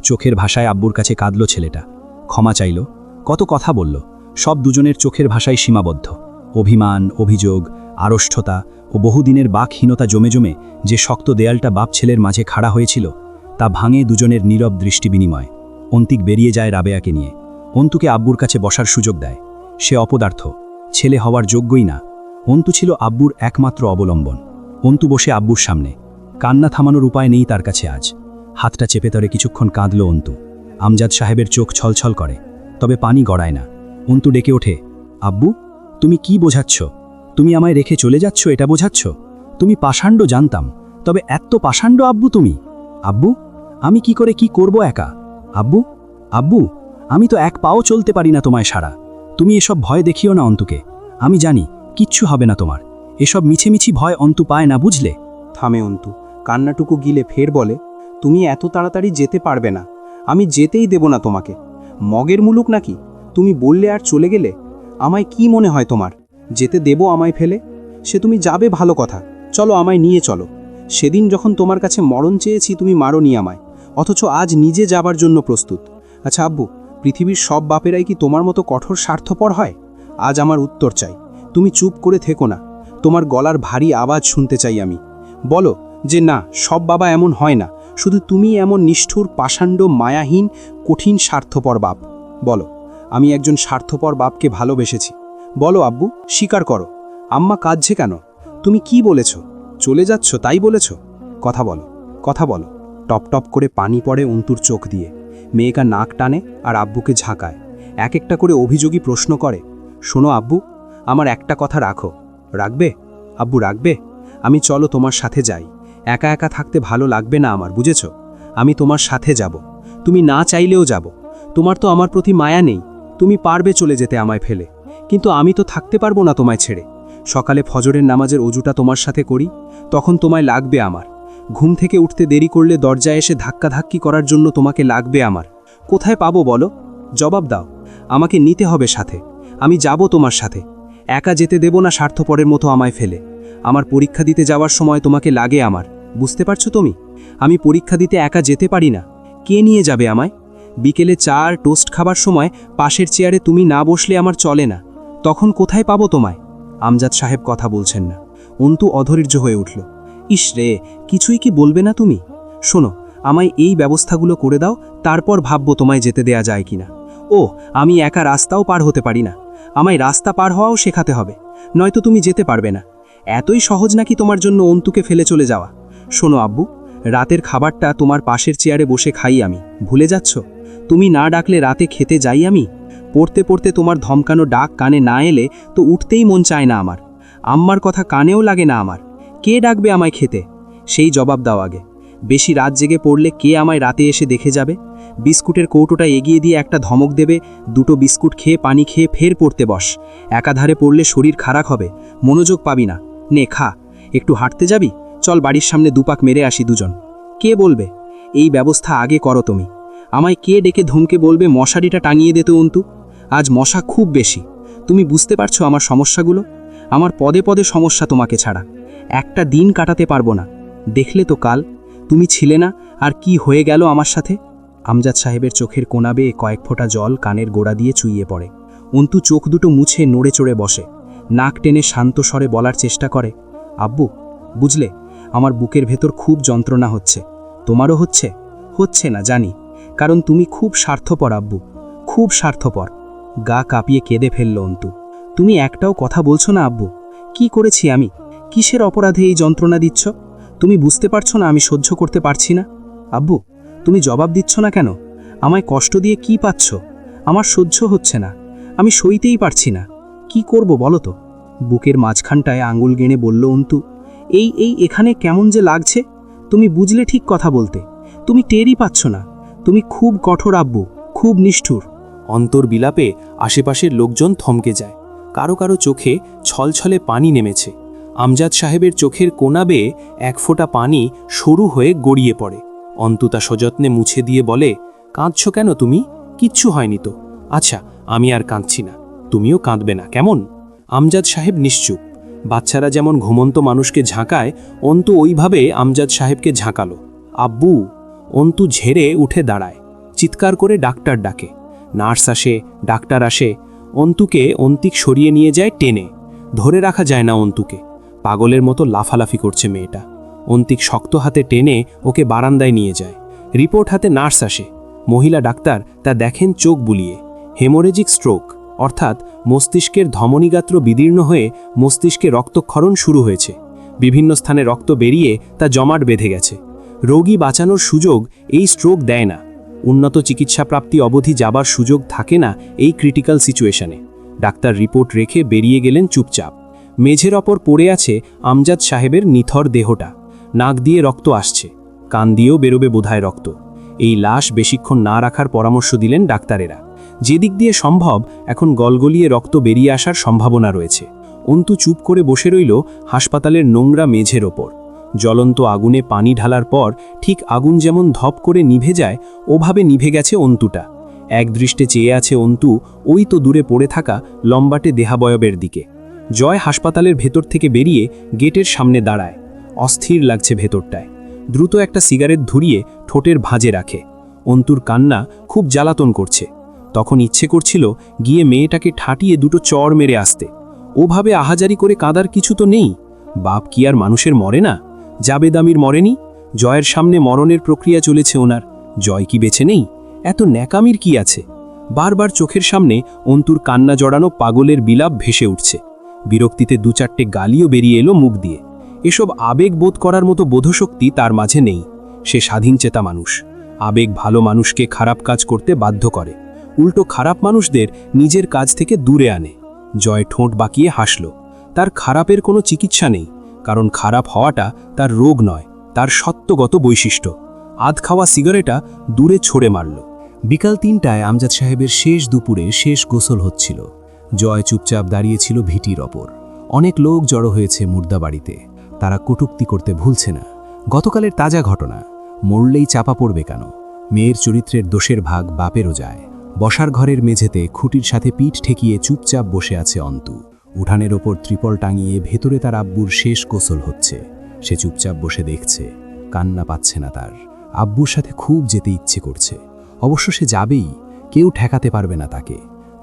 চোখের ভাষায় আব্বুর কাছে কাঁদল ছেলেটা, ক্ষমা চাইল, কত কথা বলল, সব দুজনের চোখের ভাষায় সীমাবদ্ধ। অভিমান, অভিযোগ, আড়ষ্ঠতা ও বহুদিনের বাকহীনতা জমে জমে যে শক্ত দেয়ালটা বাপ ছেলের মাঝে খাড়া হয়েছিল, তা ভাঙে দুজনের নীরব দৃষ্টি বিনিময়। অন্তিক বেরিয়ে যায় রাবেয়াকে নিয়ে। অন্তুকে আব্বুর কাছে বসার সুযোগ দেয়। সে অপদার্থ, ছেলে হওয়ার যোগ্যই না। অন্তু ছিল আব্বুর একমাত্র অবলম্বন। অন্তু বসে আব্বুর সামনে, কান্না থামানোর উপায় নেই তার কাছে আজ। হাতটা চেপে ধরে কিছুক্ষণ কাঁদল অন্তু। আমজাদ সাহেবের চোখ ছলছল করে, তবে পানি গড়ায় না। অন্তু ডেকে ওঠে, আব্বু, তুমি কি বোঝাচ্ছ? তুমি আমায় রেখে চলে যাচ্ছ এটা বোঝাচ্ছ? তুমি পাষাণ্ড জানতাম, তবে এত পাষাণ্ড আব্বু তুমি? আব্বু, আমি কি করে কি করব একা? আব্বু, আব্বু, আমি তো এক পাও চলতে পারি না তোমায় সারা। তুমি এসব ভয় দেখিও না অন্তুকে, আমি জানি কিচ্ছু হবে না তোমার। এসব মিছেমিছি ভয় অন্তু পায় না, বুঝলে? থামে অন্তু, কান্নাটুকু গিলে ফের বলে, তুমি এত তাড়াতাড়ি যেতে পারবে না, আমি যেতেই দেব না তোমাকে। মগের মুলুক নাকি? তুমি বললে আর চলে গেলে? আমায় কি মনে হয় তোমার? যেতে দেব আমায় ফেলে? সে তুমি যাবে ভালো কথা, চলো আমায় নিয়ে চলো। সেদিন যখন তোমার কাছে মরণ চেয়েছি তুমি মারোনি আমায়, অথচ আজ নিজে যাবার জন্য প্রস্তুত। আচ্ছা আব্বু, পৃথিবীর সব বাপেরাই কি তোমার মতো কঠোর স্বার্থপর হয়? আজ আমার উত্তর চাই, তুমি চুপ করে থেকো না। তোমার গলার ভারী আওয়াজ শুনতে চাই আমি। বলো যে না, সব বাবা এমন হয় না, শুধু তুমি এমন নিষ্ঠুর, পাষাণ্ড, মায়াহীন, কঠিন স্বার্থপর বাপ। বলো, আমি একজন স্বার্থপর বাপকে ভালোবেসেছি, বলো আব্বু, স্বীকার করো, আম্মা কাঁদছে কেন? তুমি কি বলেছ? চলে যাচ্ছ তাই বলেছ? কথা বলো, কথা বলো। টপ টপ করে পানি পড়ে অন্তুর চোখ দিয়ে। মেয়েকা নাক টানে আর আব্বুকে ঝাঁকায়। এক একটা করে অভিযোগী প্রশ্ন করে। শোনো আব্বু, আমার একটা কথা রাখো। রাখবে আব্বু, রাখবে? আমি চলো তোমার সাথে যাই। একা একা থাকতে ভালো লাগবে না আমার, বুঝেছ? আমি তোমার সাথে যাব। তুমি না চাইলেও যাব। তোমার তো আমার প্রতি মায়া নেই, তুমি পারবে চলে যেতে আমায় ফেলে, কিন্তু আমি তো থাকতে পারবো না তোমায় ছেড়ে। সকালে ফজরের নামাজের অজুটা তোমার সাথে করি, তখন তোমায় লাগবে আমার। ঘুম থেকে উঠতে দেরি করলে দরজায় এসে ধাক্কাধাক্কি করার জন্য তোমাকে লাগবে আমার। কোথায় পাবো বলো? জবাব দাও। আমাকে নিতে হবে সাথে, আমি যাব তোমার সাথে। একা যেতে দেব না স্বার্থপরের মতো আমায় ফেলে। আমার পরীক্ষা দিতে যাওয়ার সময় তোমাকে লাগে আমার, বুঝতে পারছো তুমি? আমি পরীক্ষা দিতে একা যেতে পারি না, কে নিয়ে যাবে আমায়? বিকেলে চা আর টোস্ট খাবার সময় পাশের চেয়ারে তুমি না বসলে আমার চলে না, তখন কোথায় পাবো তোমায়? আমজাদ সাহেব কথা বলছেন না। অন্তু অধৈর্য হয়ে উঠল। ইস রে, কিছুই কি বলবে না তুমি? শোনো, আমায় এই ব্যবস্থাগুলো করে দাও, তারপর ভাববো তোমায় যেতে দেয়া যায় কিনা। ও, আমি একা রাস্তাও পার হতে পারি না, আমায় রাস্তা পার হওয়াও শেখাতে হবে, নয়তো তুমি যেতে পারবে না। এতই সহজ নাকি তোমার জন্য অন্তুকে ফেলে চলে যাওয়া? শোনো আব্বু, রাতের খাবারটা তোমার পাশের চেয়ারে বসে খাই আমি, ভুলে যাচ্ছ? তুমি না ডাকলে রাতে খেতে যাই আমি। পড়তে পড়তে তোমার ধমকানো ডাক কানে না এলে তো উঠতেই মন চায় না আমার। আম্মার কথা কানেও লাগে না আমার। কে ডাকবে আমায় খেতে? সেই জবাব দাও আগে। বেশি রাত জেগে পড়লে কে আমায় রাতে এসে দেখে যাবে? বিস্কুটের কৌটোটা এগিয়ে দিয়ে একটা ধমক দেবে, দুটো বিস্কুট খেয়ে পানি খেয়ে ফের পড়তে বস। একাধারে পড়লে শরীর খারাপ হবে, মনোযোগ পাবি না। নে খা। একটু হাঁটতে যাবি? চল বাড়ির সামনে দুপাক মেরে আসি দুজন। কে বলবে? এই ব্যবস্থা আগে করো তুমি। আমায় কে ডেকে ধমকে বলবে মশারিটা টাঙিয়ে দিতে অন্তু? আজ মশা খুব বেশি। তুমি বুঝতে পারছো আমার সমস্যাগুলো? আমার পদে পদে সমস্যা তোমাকে ছাড়া। একটা দিন কাটাতে পারবো না। দেখলে তো কাল তুমি ছিলে না, আর কি হয়ে গেল আমার সাথে। আমজাদ সাহেবের চোখের কোনা বেয়ে কয়েক ফোঁটা জল কানের গোড়া দিয়ে চুইয়ে পড়ে। অন্তু চোখ দুটো মুছে নড়ে চড়ে বসে, নাক টেনে শান্ত স্বরে বলার চেষ্টা করে, আব্বু, বুঝলে, আমার বুকের ভেতর খুব যন্ত্রণা হচ্ছে। তোমারও হচ্ছে? হচ্ছে না জানি, কারণ তুমি খুব স্বার্থপর আব্বু, খুব স্বার্থপর। গা কাঁপিয়ে কেঁদে ফেলল অন্তু। তুমি একটাও কথা বলছো না আব্বু। কি করেছি আমি? কিসের অপরাধে এই যন্ত্রণা দিচ্ছ? তুমি বুঝতে পারছো না আমি সহ্য করতে পারছি না? আব্বু, তুমি জবাব দিচ্ছ না কেন? আমায় কষ্ট দিয়ে কি পাচ্ছ? আমার সহ্য হচ্ছে না, আমি সইতেই পারছি না। কি করব বলো তো? বুকের মাঝখানটায় আঙুল গেঁড়ে বলল অন্তু। এই এখানে কেমন যে লাগছে। তুমি বুঝলে ঠিক কথা বলতে, তুমি টেরই পাচ্ছ না। তুমি খুব কঠোর আব্বু, খুব নিষ্ঠুর। অন্তর বিলাপে আশেপাশের লোকজন থমকে যায়। কারো কারো চোখে ছলছলে পানি নেমেছে। আমজাদ সাহেবের চোখের কোনা বেয়ে এক ফোঁটা পানি সরু হয়ে গড়িয়ে পড়ে। অন্তু তা সযত্নে মুছে দিয়ে বলে, কাঁদছ কেন তুমি? কিচ্ছু হয়নি তো। আচ্ছা, আমি আর কাঁদছি না, তুমিও কাঁদবে না, কেমন? আমজাদ সাহেব নিশ্চুপ। বাচ্চারা যেমন ঘুমন্ত মানুষকে ঝাঁকায়, অন্তু ওইভাবে আমজাদ সাহেবকে ঝাঁকালো। আব্বু! অন্তু ঝেড়ে উঠে দাঁড়ায়, চিৎকার করে ডাক্তার ডাকে। নার্স আসে, ডাক্তার আসে। অন্তুকে অন্তিক সরিয়ে নিয়ে যায় টেনে। ধরে রাখা যায় না অন্তুকে, পাগলের মতো লাফালাফি করছে মেয়েটা। অন্তিক শক্ত হাতে টেনে ওকে বারান্দায় নিয়ে যায়। রিপোর্ট হাতে নার্স আসে। মহিলা ডাক্তার তা দেখেন চোখ বুলিয়ে। হেমোরেজিক স্ট্রোক, অর্থাৎ মস্তিষ্কের ধমনীগাত্র বিদীর্ণ হয়ে মস্তিষ্কে রক্তক্ষরণ শুরু হয়েছে। বিভিন্ন স্থানে রক্ত বেরিয়ে তা জমাট বেঁধে গেছে। রোগী বাঁচানোর সুযোগ এই স্ট্রোক দেয় না। উন্নত চিকিৎসা প্রাপ্তি অবধি যাবার সুযোগ থাকে না এই ক্রিটিক্যাল সিচুয়েশনে। ডাক্তার রিপোর্ট রেখে বেরিয়ে গেলেন চুপচাপ। মেঝের ওপর পড়ে আছে আমজাদ সাহেবের নিথর দেহটা। নাক দিয়ে রক্ত আসছে, কান দিয়েও বেরোবে বোধহয় রক্ত। এই লাশ বেশিক্ষণ না রাখার পরামর্শ দিলেন ডাক্তারেরা। যেদিক দিয়ে সম্ভব এখন গলগলিয়ে রক্ত বেরিয়ে আসার সম্ভাবনা রয়েছে। অন্তু চুপ করে বসে রইল হাসপাতালের নোংরা মেঝের ওপর। জ্বলন্ত আগুনে পানি ঢালার পর ঠিক আগুন যেমন ধপ করে নিভে যায়, ওভাবে নিভে গেছে অন্তুটা। একদৃষ্টে চেয়ে আছে অন্তু ওই তো দূরে পড়ে থাকা লম্বাটে দেহাবয়বের দিকে। জয় হাসপাতালের ভেতর থেকে বেরিয়ে গেটের সামনে দাঁড়ায়। অস্থির লাগছে ভেতরটায়। দ্রুত একটা সিগারেট ধরিয়ে ঠোঁটের ভাঁজে রাখে। অন্তুর কান্না খুব জ্বালাতন করছে। তখন ইচ্ছে করছিল গিয়ে মেয়েটাকে ঠাটিয়ে দুটো চড় মেরে আসতে। ওভাবে আহাজারি করে কাঁদার কিছু তো নেই। বাপ কি আর মানুষের মরে না? জাবেদ আমির মরেনি? জয়ের সামনে মরণের প্রক্রিয়া চলেছে ওনার। জয় কি বেঁচে নেই? এত ন্যাকামির কি আছে? বারবার চোখের সামনে অন্তুর কান্না জড়ানো পাগলের বিলাপ ভেসে উঠছে। বিরক্তিতে দু চারটে গালিও বেরিয়ে এলো মুখ দিয়ে। এসব আবেগ বোধ করার মতো বোধশক্তি তার মাঝে নেই। সে স্বাধীনচেতা মানুষ। আবেগ ভালো মানুষকে খারাপ কাজ করতে বাধ্য করে, উল্টো খারাপ মানুষদের নিজের কাজ থেকে দূরে আনে। জয় ঠোঁট বাঁকিয়ে হাসল। তার খারাপের কোনো চিকিৎসা নেই, কারণ খারাপ হওয়াটা তার রোগ নয়, তার সত্যগত বৈশিষ্ট্য। আধ খাওয়া সিগারেটা দূরে ছড়ে মারল। বিকাল ৩টায় আমজাদ সাহেবের শেষ দুপুরে শেষ গোসল হচ্ছিল। জয় চুপচাপ দাঁড়িয়েছিল ভিটির ওপর। অনেক লোক জড়ো হয়েছে মুর্দা বাড়িতে। তারা কটূক্তি করতে ভুলছে না। গতকালের তাজা ঘটনা, মরলেই চাপা পড়বে কেন? মেয়ের চরিত্রের দোষের ভাগ বাপেরও যায়। বসার ঘরের মেঝেতে খুঁটির সাথে পিঠ ঠেকিয়ে চুপচাপ বসে আছে অন্তু। উঠানের ওপর ত্রিপল টাঙিয়ে ভেতরে তার আব্বুর শেষ গোসল হচ্ছে। সে চুপচাপ বসে দেখছে, কান্না পাচ্ছে না তার। আব্বুর সাথে খুব যেতে ইচ্ছে করছে, অবশ্য সে যাবেই, কেউ ঠেকাতে পারবে না তাকে।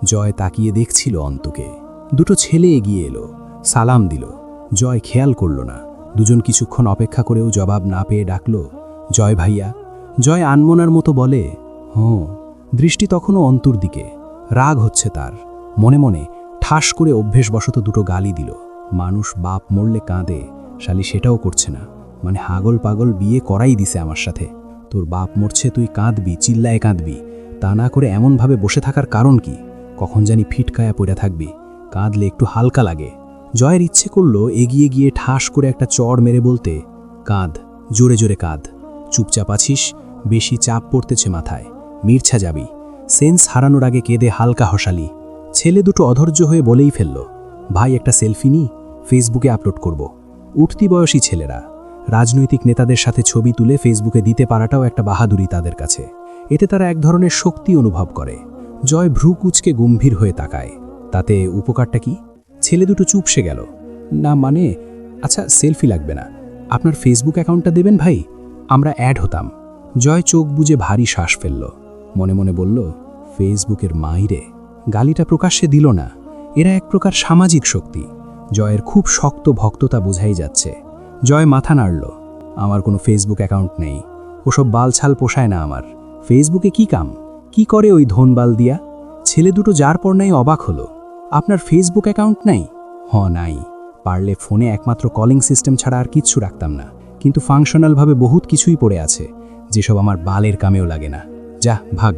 জয় তাকিয়ে দেখছিল অন্তুকে। দুটো ছেলে এগিয়ে এলো, সালাম দিল। জয় খেয়াল করল না। দুজন কিছুক্ষণ অপেক্ষা করেও জবাব না পেয়ে ডাকল, জয় ভাইয়া। জয় আনমনার মতো বলে, হ্যাঁ। দৃষ্টি তখনও অন্তুর দিকে। রাগ হচ্ছে তার। মনে মনে ঠাস করে অভ্যেসবশত দুটো গালি দিল। মানুষ বাপ মরলে কাঁদে, শালি সেটাও করছে না। মানে হাগল পাগল বিয়ে করাই দিছে আমার সাথে। তোর বাপ মরছে, তুই কাঁদবি, চিল্লায় কাঁদবি, তা না করে এমনভাবে বসে থাকার কারণ কি? কখন জানি ফিটকায়া পড়ে থাকবি, কাঁদলে একটু হালকা লাগে। জয়ের ইচ্ছে করল এগিয়ে গিয়ে ঠাস করে একটা চড় মেরে বলতে, কাঁদ, জোরে জোরে কাঁদ। চুপচাপ আছিস, বেশি চাপ পড়তেছে মাথায়, মির্ছা যাবি। সেন্স হারানোর আগে কেঁদে হালকা হসালি। ছেলে দুটো অধৈর্য হয়ে বলেই ফেলল, ভাই একটা সেলফি নি, ফেসবুকে আপলোড করব। উঠতি বয়সী ছেলেরা। রাজনৈতিক নেতাদের সাথে ছবি তুলে ফেসবুকে দিতে পারাটাও একটা বাহাদুরি তাদের কাছে। এতে তারা এক ধরনের শক্তি অনুভব করে। জয় ভ্রু কুচকে গম্ভীর হয়ে তাকায়। তাতে উপকারটা কি? ছেলে দুটো চুপসে গেল। না মানে, আচ্ছা সেলফি লাগবে না, আপনার ফেসবুক অ্যাকাউন্টটা দেবেন ভাই, আমরা অ্যাড হতাম। জয় চোখ বুজে ভারী শ্বাস ফেলল। মনে মনে বলল, ফেসবুকের মাইরে। গালিটা প্রকাশ্যে দিল না। এরা এক প্রকার সামাজিক শক্তি। জয়ের খুব শক্ত ভক্ততা বোঝাই যাচ্ছে। জয় মাথা নাড়ল। আমার কোনো ফেসবুক অ্যাকাউন্ট নেই, ওসব বালছাল পোষায় না আমার। ফেসবুকে কি কাম? কি করে ওই ধনবাল দিয়া? ছেলে দুটো যার পর নাই অবাক হলো। আপনার ফেসবুক অ্যাকাউন্ট নাই? নাই। পারলে ফোনে একমাত্র কলিং সিস্টেম ছাড়া আর কিচ্ছু রাখতাম না, কিন্তু ফাংশনালভাবে বহুত কিছুই পড়ে আছে, যেসব আমার বালের কামেও লাগে না। যা ভাগ।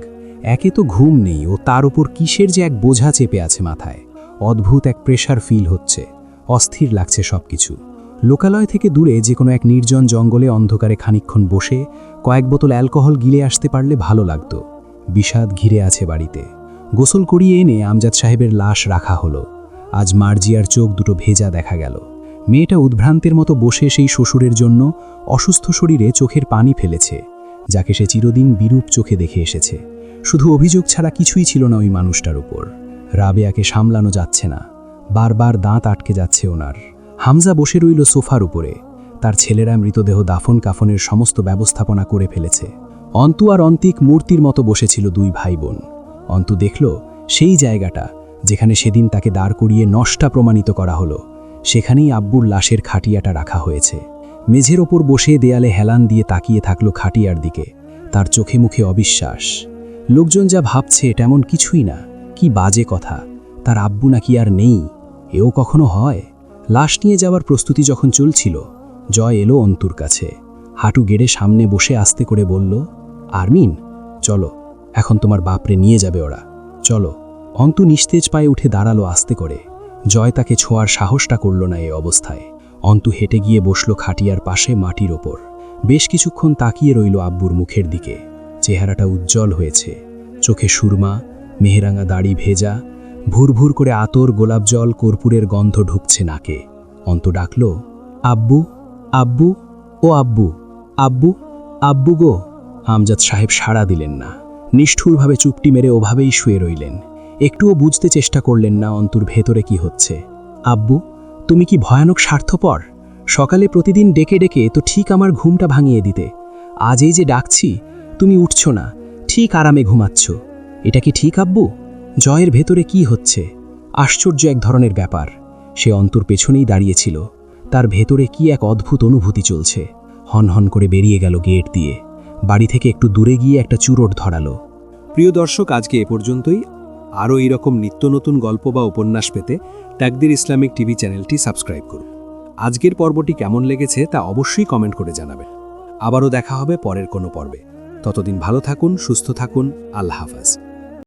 একে তো ঘুম নেই, ও তার উপর কিসের যে এক বোঝা চেপে আছে মাথায়। অদ্ভুত এক প্রেশার ফিল হচ্ছে, অস্থির লাগছে সব কিছু। লোকালয় থেকে দূরে যে কোনো এক নির্জন জঙ্গলে অন্ধকারে খানিকক্ষণ বসে কয়েক বোতল অ্যালকোহল গিলে আসতে পারলে ভালো লাগত। বিষাদ ঘিরে আছে বাড়িতে। গোসল করিয়ে এনে আমজাদ সাহেবের লাশ রাখা হলো। আজ মার্জিয়ার চোখ দুটো ভেজা দেখা গেল। মেয়েটা উদ্ভ্রান্তের মতো বসে সেই শ্বশুরের জন্য অসুস্থ শরীরে চোখের পানি ফেলেছে, যাকে সে চিরদিন বিরূপ চোখে দেখে এসেছে। শুধু অভিযোগ ছাড়া কিছুই ছিল না ওই মানুষটার উপর। রাবেয়াকে সামলানো যাচ্ছে না, বারবার দাঁত আটকে যাচ্ছে ওনার। হামজা বসে রইল সোফার উপরে। তার ছেলেরা মৃতদেহ দাফন কাফনের সমস্ত ব্যবস্থাপনা করে ফেলেছে। অন্তু আর অন্তিক মূর্তির মতো বসেছিল দুই ভাই বোন। অন্তু দেখল সেই জায়গাটা যেখানে সেদিন তাকে দাঁড় করিয়ে নষ্টা প্রমাণিত করা হলো, সেখানেই আব্বুর লাশের খাটিয়াটা রাখা হয়েছে। মেঝের ওপর বসে দেয়ালে হেলান দিয়ে তাকিয়ে থাকলো খাটিয়ার দিকে। তার চোখে মুখে অবিশ্বাস। লোকজন যা ভাবছে তেমন কিছুই না। কি বাজে কথা, তার আব্বু নাকি আর নেই? এও কখনো হয়? লাশ নিয়ে যাওয়ার প্রস্তুতি যখন চলছিল, জয় এলো অন্তুর কাছে। হাঁটু গেড়ে সামনে বসে আস্তে করে বলল, আরমিন চলো, এখন তোমার বাপরে নিয়ে যাবে ওরা, চলো। অন্তু নিস্তেজ পায়ে উঠে দাঁড়ালো আস্তে করে। জয় তাকে ছোঁয়ার সাহসটা করল না এই অবস্থায়। অন্তু হেঁটে গিয়ে বসল খাটিয়ার পাশে মাটির ওপর। বেশ কিছুক্ষণ তাকিয়ে রইল আব্বুর মুখের দিকে। চেহারাটা উজ্জ্বল হয়েছে, চোখে সুরমা, মেহেরাঙা দাড়ি ভেজা, ভুরভুর করে আতর, গোলাপ জল, কর্পূরের গন্ধ ঢুকছে নাকে। অন্তু ডাকল, আব্বু, আব্বু, ও আব্বু, আব্বু, আব্বু গো। আমজাদ সাহেব সাড়া দিলেন না। নিষ্ঠুরভাবে চুপটি মেরে ওভাবেই শুয়ে রইলেন। একটুও বুঝতে চেষ্টা করলেন না অন্তুর ভেতরে কি হচ্ছে। আব্বু, তুমি কি ভয়ানক স্বার্থপর? সকালে প্রতিদিন ডেকে ডেকে তো ঠিক আমার ঘুমটা ভাঙিয়ে দিতে। আজ এই যে ডাকছি, তুমি উঠছ না, ঠিক আরামে ঘুমাচ্ছ। এটা কি ঠিক আব্বু? জয়ের ভেতরে কি হচ্ছে? আশ্চর্য এক ধরনের ব্যাপার। সে অন্তুর পেছনেই দাঁড়িয়েছিল। তার ভেতরে কি এক অদ্ভুত অনুভূতি চলছে। হনহন করে বেরিয়ে গেল গেট দিয়ে। বাড়ি থেকে একটু দূরে গিয়ে একটা চুরোট ধরালো। প্রিয় দর্শক, আজকে এ পর্যন্তই। আরও এইরকম নিত্য নতুন গল্প বা উপন্যাস পেতে তাকদির ইসলামিক টিভি চ্যানেলটি সাবস্ক্রাইব করুন। আজকের পর্বটি কেমন লেগেছে তা অবশ্যই কমেন্ট করে জানাবেন। আবারও দেখা হবে পরের কোনো পর্বে। ততদিন ভালো থাকুন, সুস্থ থাকুন। আল্লাহ হাফেজ।